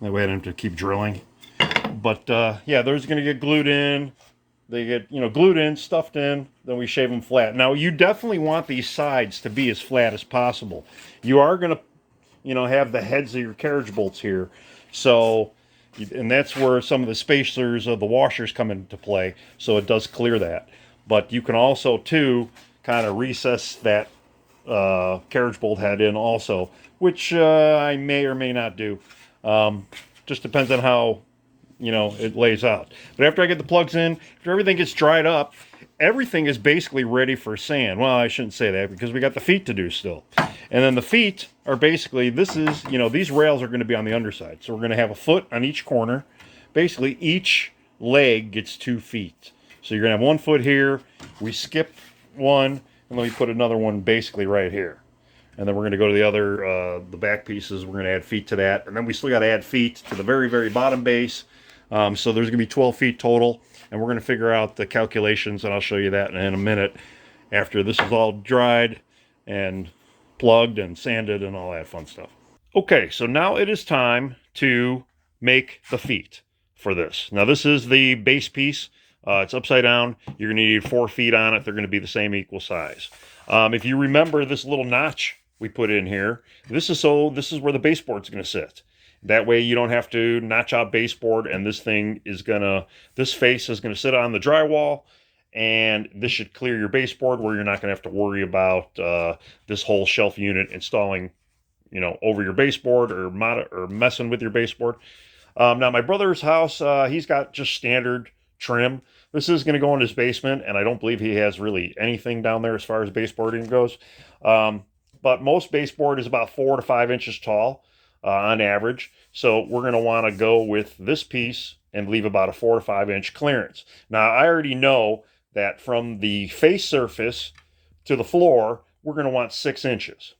way I don't have to keep drilling. But yeah, those are going to get glued in. They get, glued in, stuffed in, then we shave them flat. Now, you definitely want these sides to be as flat as possible. You are going to, have the heads of your carriage bolts here. So, and that's where some of the spacers of the washers come into play. So it does clear that. But you can also, too, kind of recess that carriage bolt head in also, which I may or may not do. Just depends on how it lays out. But after I get the plugs in, after everything gets dried up, everything is basically ready for sand. Well, I shouldn't say that, because we got the feet to do still. And then the feet are basically, these rails are going to be on the underside. So we're going to have a foot on each corner. Basically, each leg gets 2 feet. So you're going to have 1 foot here. We skip one, and then we put another one basically right here. And then we're going to go to the other, the back pieces. We're going to add feet to that. And then we still got to add feet to the very, very bottom base. So there's going to be 12 feet total, and we're going to figure out the calculations, and I'll show you that in a minute after this is all dried and plugged and sanded and all that fun stuff. Okay, so now it is time to make the feet for this. Now this is the base piece. It's upside down. You're going to need 4 feet on it. They're going to be the same equal size. If you remember this little notch we put in here, this is where the baseboard's going to sit. That way you don't have to notch out baseboard, and this face is going to sit on the drywall, and this should clear your baseboard, where you're not going to have to worry about this whole shelf unit installing, over your baseboard or messing with your baseboard. Now my brother's house, he's got just standard trim. This is going to go in his basement, and I don't believe he has really anything down there as far as baseboarding goes. But most baseboard is about 4 to 5 inches tall. On average. So we're going to want to go with this piece and leave about a 4 to 5 inch clearance. Now I already know that from the face surface to the floor, we're going to want 6 inches.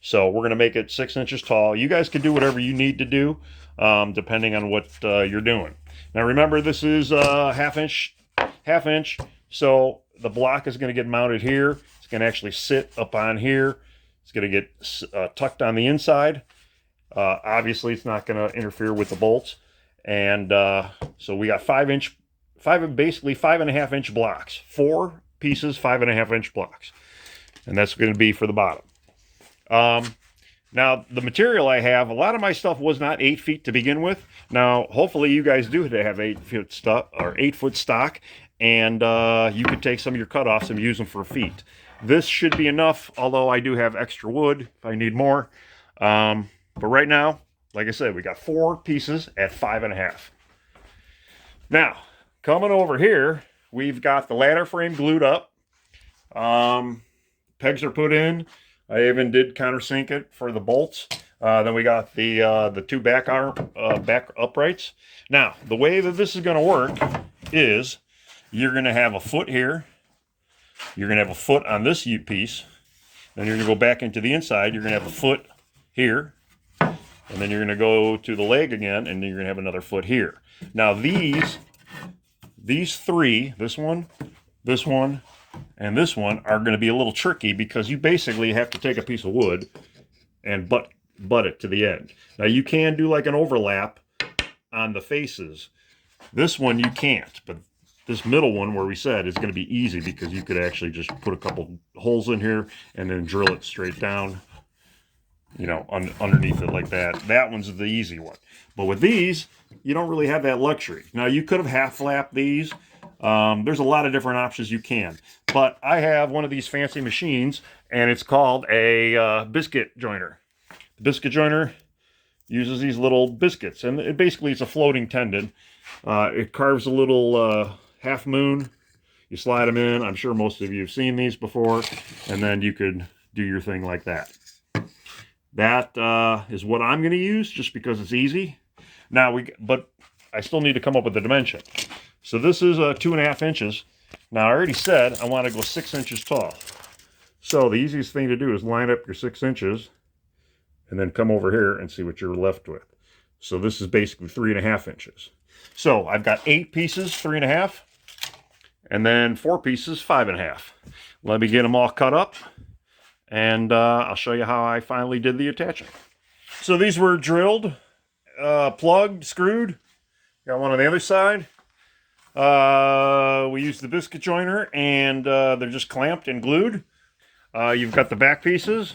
So we're going to make it 6 inches tall. You guys can do whatever you need to do, depending on what you're doing. Now remember, this is half inch. So the block is going to get mounted here. It's going to actually sit up on here. It's going to get tucked on the inside. Obviously, it's not going to interfere with the bolts. And so we got basically 5.5 inch blocks. 4 pieces, 5.5 inch blocks. And that's going to be for the bottom. Now, the material I have, a lot of my stuff was not 8 feet to begin with. Now, hopefully, you guys do have 8 foot stuff or 8 foot stock, and you could take some of your cutoffs and use them for feet. This should be enough, although I do have extra wood if I need more. But right now, like I said, we got 4 pieces at 5.5. Now, coming over here, we've got the ladder frame glued up. Pegs are put in. I even did countersink it for the bolts. Then we got the 2 back uprights. Now, the way that this is going to work is you're going to have a foot here. You're going to have a foot on this piece. Then you're going to go back into the inside. You're going to have a foot here. And then you're going to go to the leg again, and then you're going to have another foot here. Now, these 3, this one, and this one, are going to be a little tricky because you basically have to take a piece of wood and butt it to the end. Now, you can do like an overlap on the faces. This one you can't, but this middle one where we said is going to be easy because you could actually just put a couple holes in here and then drill it straight down, you know, underneath it like that. That one's the easy one. But with these, you don't really have that luxury. Now, you could have half-lapped these. There's a lot of different options you can. But I have one of these fancy machines, and it's called a biscuit joiner. The biscuit joiner uses these little biscuits, and it basically it's a floating tendon. It carves a little half moon. You slide them in. I'm sure most of you have seen these before, and then you could do your thing like that. That is what I'm going to use just because it's easy. Now but I still need to come up with the dimension. So this is 2.5 inches. Now I already said I want to go 6 inches tall. So the easiest thing to do is line up your 6 inches and then come over here and see what you're left with. So this is basically 3.5 inches. So I've got 8 pieces, 3.5, and then 4 pieces, 5.5. Let me get them all cut up, and I'll show you how I finally did the attachment. So these were drilled, plugged, screwed. Got one on the other side. We used the biscuit joiner, and they're just clamped and glued. You've got the back pieces.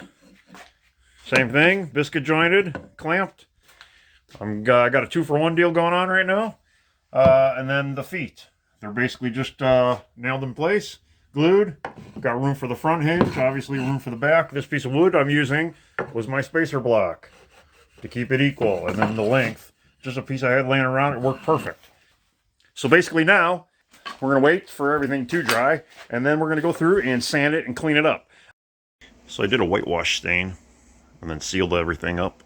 Same thing, biscuit jointed, clamped. I got a 2-for-1 deal going on right now. And then the feet. They're basically just nailed in place, glued. Got room for the front hinge, obviously room for the back. This piece of wood I'm using was my spacer block to keep it equal. And then the length, just a piece I had laying around, it worked perfect. So basically now, we're going to wait for everything to dry, and then we're going to go through and sand it and clean it up. So I did a whitewash stain and then sealed everything up.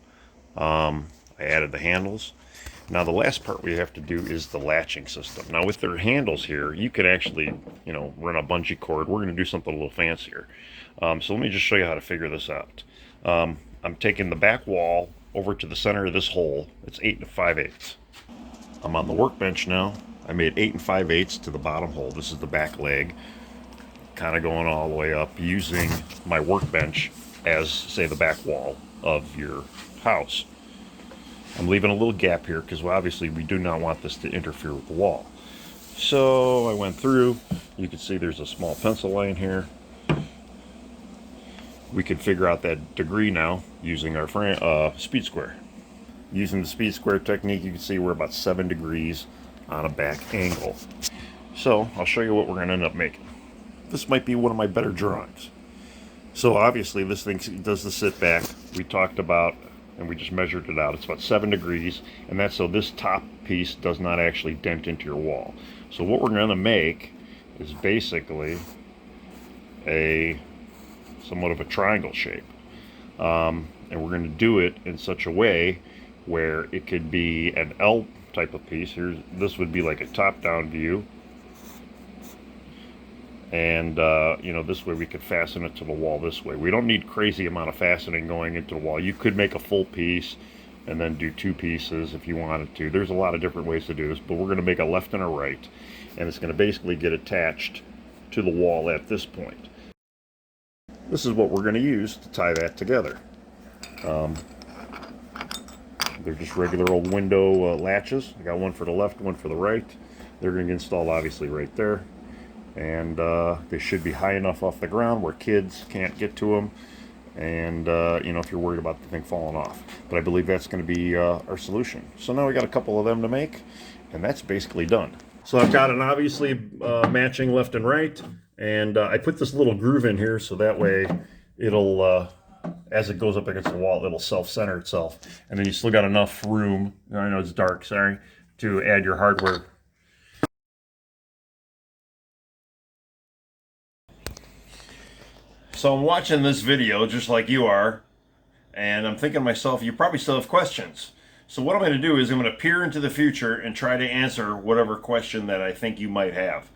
I added the handles. Now the last part we have to do is the latching system. Now with their handles here, you could actually, you know, run a bungee cord. We're going to do something a little fancier. So let me just show you how to figure this out. I'm taking the back wall over to the center of this hole. It's 8 5/8. I'm on the workbench now. I made 8 5/8 to the bottom hole. This is the back leg, kind of going all the way up, using my workbench as, say, the back wall of your house. I'm leaving a little gap here because obviously we do not want this to interfere with the wall. So I went through. You can see there's a small pencil line here. We could figure out that degree now using our speed square. Using the speed square technique, you can see we're about 7 degrees on a back angle. So I'll show you what we're going to end up making. This might be one of my better drawings. So obviously this thing does the sit back. We talked about, and we just measured it out. It's about 7 degrees, and that's so this top piece does not actually dent into your wall. So what we're going to make is basically somewhat of a triangle shape. And we're going to do it in such a way where it could be an L type of piece. This would be like a top-down view. And, you know, this way we could fasten it to the wall this way. We don't need crazy amount of fastening going into the wall. You could make a full piece and then do 2 pieces if you wanted to. There's a lot of different ways to do this, but we're going to make a left and a right. And it's going to basically get attached to the wall at this point. This is what we're going to use to tie that together. They're just regular old window latches. I got one for the left, one for the right. They're going to get installed obviously right there. And they should be high enough off the ground where kids can't get to them. and if you're worried about the thing falling off. But I believe that's going to be our solution. So now we got a couple of them to make, and that's basically done. So I've got it obviously matching left and right, and I put this little groove in here so that way it'll, as it goes up against the wall, it'll self-center itself. And then you still got enough room, I know it's dark, sorry, to add your hardware. So I'm watching this video just like you are, and I'm thinking to myself, you probably still have questions. So what I'm going to do is I'm going to peer into the future and try to answer whatever question that I think you might have.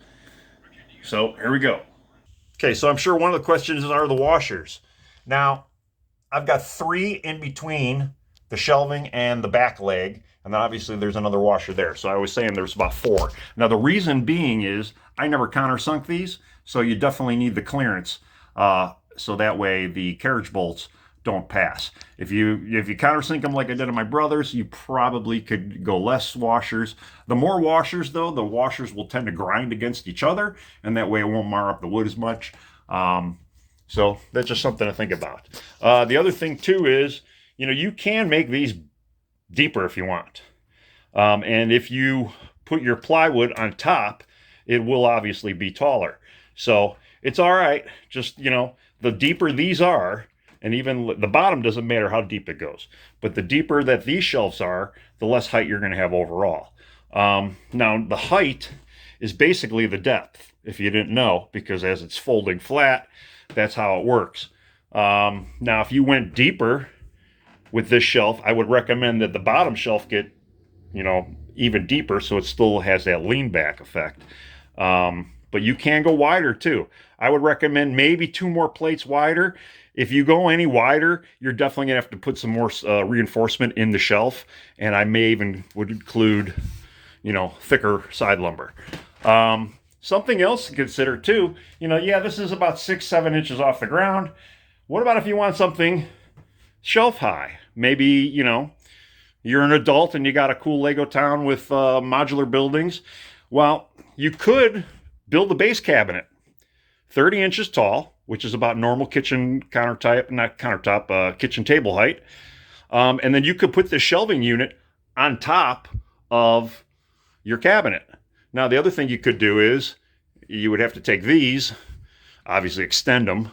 So here we go. Okay, so I'm sure one of the questions are the washers. Now, I've got 3 in between the shelving and the back leg, and then obviously there's another washer there. So I was saying there's about 4. Now, the reason being is I never countersunk these, so you definitely need the clearance, so that way the carriage bolts don't pass. If you countersink them like I did on my brother's, you probably could go less washers. The more washers, though, the washers will tend to grind against each other, and that way it won't mar up the wood as much. So that's just something to think about. The other thing too is, you can make these deeper if you want. And if you put your plywood on top, it will obviously be taller. So it's all right. Just, the deeper these are, and even the bottom doesn't matter how deep it goes, but the deeper that these shelves are, the less height you're going to have overall. Now, the height is basically the depth, if you didn't know, because as it's folding flat, that's how it works. Now, if you went deeper with this shelf, I would recommend that the bottom shelf get, even deeper so it still has that lean back effect. But you can go wider too. I would recommend maybe 2 more plates wider. If you go any wider, you're definitely gonna have to put some more reinforcement in the shelf, and I may even would include, thicker side lumber. Something else to consider too, yeah, this is about 6-7 inches off the ground. What about if you want something shelf high? Maybe, you're an adult and you got a cool Lego town with modular buildings. Well, you could build a base cabinet 30 inches tall, which is about normal kitchen kitchen table height. And then you could put the shelving unit on top of your cabinet. Now, the other thing you could do is you would have to take these, obviously extend them,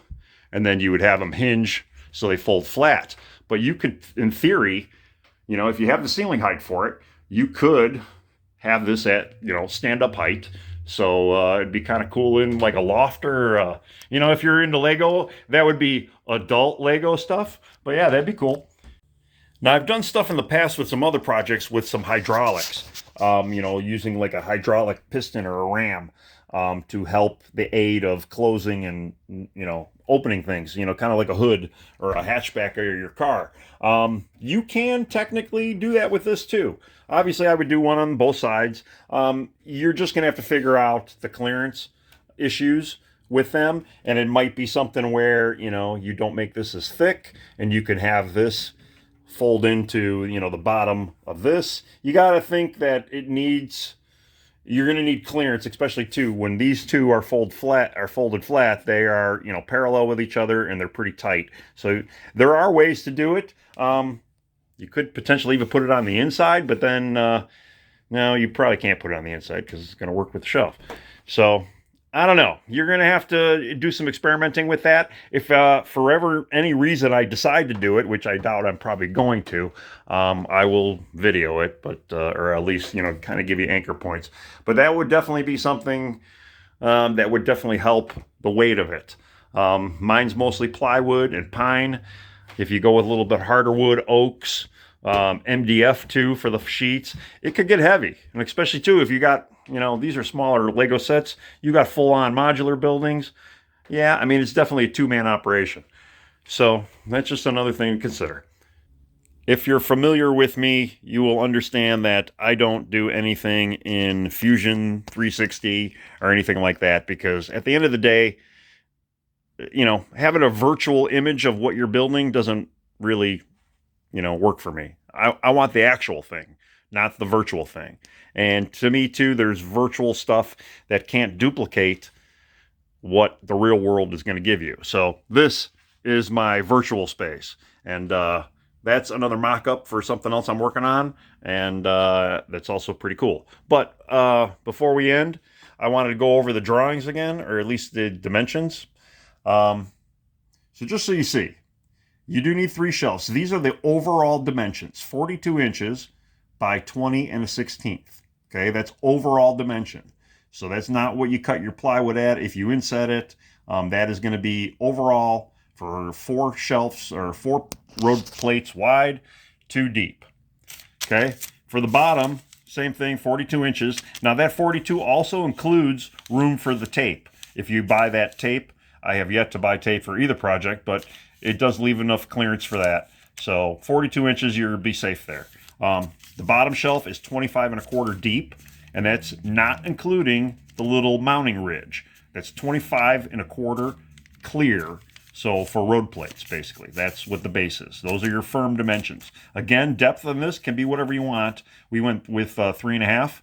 and then you would have them hinge so they fold flat. But you could, in theory, if you have the ceiling height for it, you could have this at, stand-up height. So it'd be kind of cool in like a lofter, if you're into Lego, that would be adult Lego stuff. But yeah, that'd be cool. Now, I've done stuff in the past with some other projects with some hydraulics, using like a hydraulic piston or a ram to help the aid of closing and, opening things, kind of like a hood or a hatchback of your car. You can technically do that with this too. Obviously, I would do one on both sides. You're just going to have to figure out the clearance issues with them, and it might be something where, you don't make this as thick, and you can have this fold into, the bottom of this. You got to think that you're going to need clearance, especially too when these two are folded flat. They are, parallel with each other, and they're pretty tight. So there are ways to do it. You could potentially even put it on the inside, but then no, you probably can't put it on the inside because it's going to work with the shelf. So I don't know. You're going to have to do some experimenting with that. If for any reason I decide to do it, which I doubt I'm probably going to, I will video it, but or at least kind of give you anchor points. But that would definitely be something that would definitely help the weight of it. Mine's mostly plywood and pine. If you go with a little bit harder wood, oaks, MDF too for the sheets, it could get heavy. And especially too, if you got, these are smaller Lego sets, you got full-on modular buildings. Yeah, I mean, it's definitely a 2-man operation. So that's just another thing to consider. If you're familiar with me, you will understand that I don't do anything in Fusion 360 or anything like that, because at the end of the day, having a virtual image of what you're building doesn't really, work for me. I want the actual thing, not the virtual thing. And to me, too, there's virtual stuff that can't duplicate what the real world is going to give you. So this is my virtual space. And that's another mock-up for something else I'm working on, and that's also pretty cool. But before we end, I wanted to go over the drawings again, or at least the dimensions. So just so you see, you do need 3 shelves. So these are the overall dimensions, 42 inches by 20 and a 16th. Okay, that's overall dimension. So that's not what you cut your plywood at if you inset it. That is going to be overall for 4 shelves or 4 road plates wide, 2 deep. Okay, for the bottom, same thing, 42 inches. Now that 42 also includes room for the tape. If you buy that tape, I have yet to buy tape for either project, but it does leave enough clearance for that. So 42 inches, you'll be safe there. The bottom shelf is 25 1/4 deep, and that's not including the little mounting ridge. That's 25 1/4 clear. So for road plates, basically, that's what the base is. Those are your firm dimensions. Again, depth on this can be whatever you want. We went with 3.5.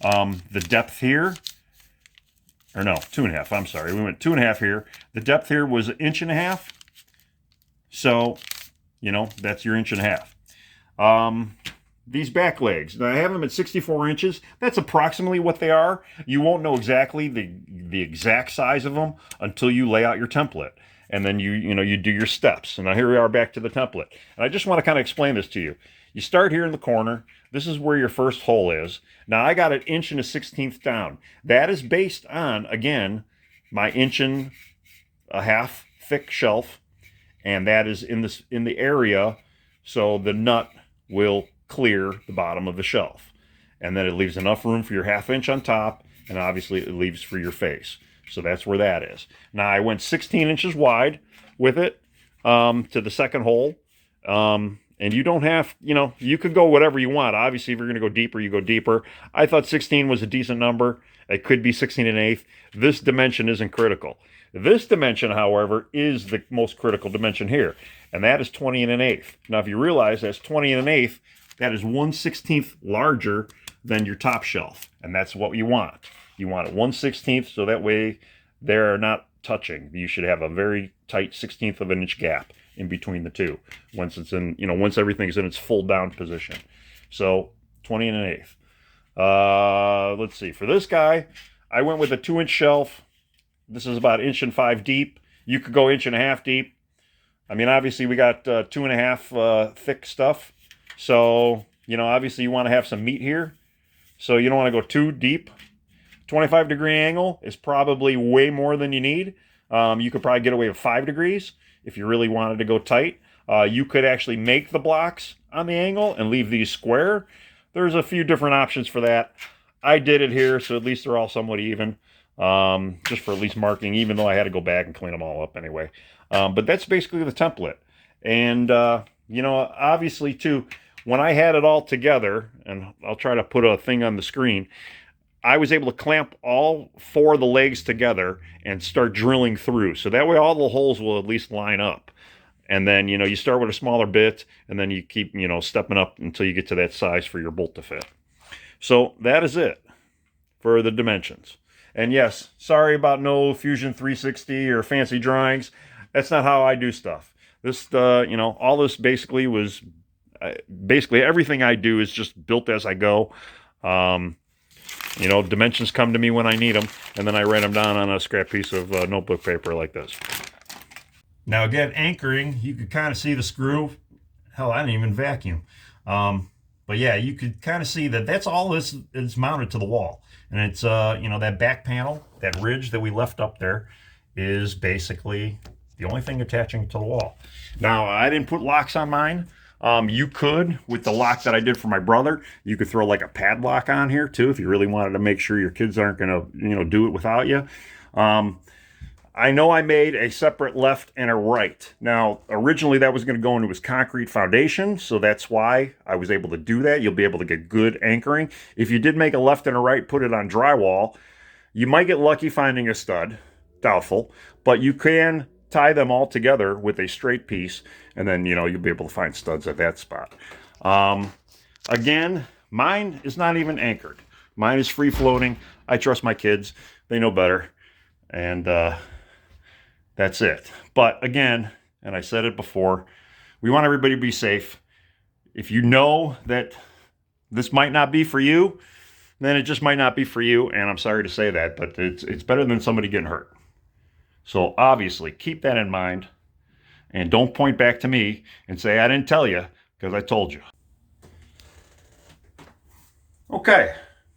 The depth here, or no, 2.5. I'm sorry. We went 2.5 here. The depth here was 1.5 inches. So, you know, that's your 1.5 inches. These back legs, now I have them at 64 inches. That's approximately what they are. You won't know exactly the exact size of them until you lay out your template. And then you do your steps. And now here we are back to the template. And I just want to kind of explain this to you. You start here in the corner. This is where your first hole is. Now I got an 1 1/16 down. That is based on, again, my 1.5 inch thick shelf. And that is in the area so the nut will clear the bottom of the shelf. And then it leaves enough room for your 1/2 inch on top, and obviously it leaves for your face. So that's where that is. Now I went 16 inches wide with it to the second hole. And you don't have, you could go whatever you want. Obviously, if you're going to go deeper, you go deeper. I thought 16 was a decent number. It could be 16 1/8. This dimension isn't critical. This dimension, however, is the most critical dimension here, and that is 20 1/8. Now, if you realize that's 20 1/8, that is 1/16 larger than your top shelf, and that's what you want. You want it 1/16, so that way they're not touching. You should have a very tight 1/16 of an inch gap in between the two once it's in, once everything's in its full down position. So 20 1/8. Let's see. For this guy, I went with a 2-inch shelf. This is about 1.5 inches deep. You could go 1.5 inches deep. I mean, obviously we got 2.5 thick stuff. So, obviously you want to have some meat here. So you don't want to go too deep. 25-degree angle is probably way more than you need. You could probably get away with 5 degrees if you really wanted to go tight. You could actually make the blocks on the angle and leave these square. There's a few different options for that. I did it here, so at least they're all somewhat even. Just for at least marking, even though I had to go back and clean them all up anyway. But that's basically the template. And, obviously, too, when I had it all together, and I'll try to put a thing on the screen, I was able to clamp all 4 of the legs together and start drilling through. So that way all the holes will at least line up. And then, you start with a smaller bit, and then you keep, stepping up until you get to that size for your bolt to fit. So that is it for the dimensions. And yes, sorry about no Fusion 360 or fancy drawings. That's not how I do stuff. This, all this basically was, everything I do is just built as I go. Dimensions come to me when I need them, and then I write them down on a scrap piece of notebook paper like this. Now again, anchoring, you could kind of see the screw. Hell, I didn't even vacuum. But yeah, you could kind of see that that's all this is mounted to the wall. And it's, that back panel, that ridge that we left up there is basically the only thing attaching to the wall. Now, I didn't put locks on mine. You could, with the lock that I did for my brother, you could throw like a padlock on here too, if you really wanted to make sure your kids aren't going to, do it without you. I know I made a separate left and a right. Now, originally that was going to go into his concrete foundation, so that's why I was able to do that. You'll be able to get good anchoring. If you did make a left and a right, put it on drywall, you might get lucky finding a stud. Doubtful. But you can tie them all together with a straight piece, and then, you'll be able to find studs at that spot. Again, mine is not even anchored. Mine is free floating. I trust my kids. They know better. And, that's it. But again, and I said it before, we want everybody to be safe. If you know that this might not be for you, then it just might not be for you. And I'm sorry to say that, but it's better than somebody getting hurt. So obviously, keep that in mind. And don't point back to me and say, I didn't tell you, because I told you. Okay,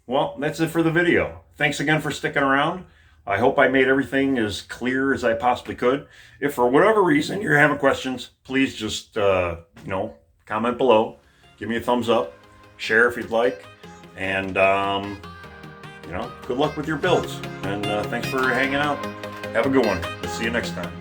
well, that's it for the video. Thanks again for sticking around. I hope I made everything as clear as I possibly could. If for whatever reason you're having questions, please just, comment below. Give me a thumbs up. Share if you'd like. And, good luck with your builds. And thanks for hanging out. Have a good one. We'll see you next time.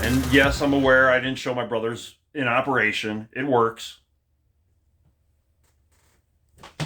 And yes, I'm aware I didn't show my brothers in operation. It works.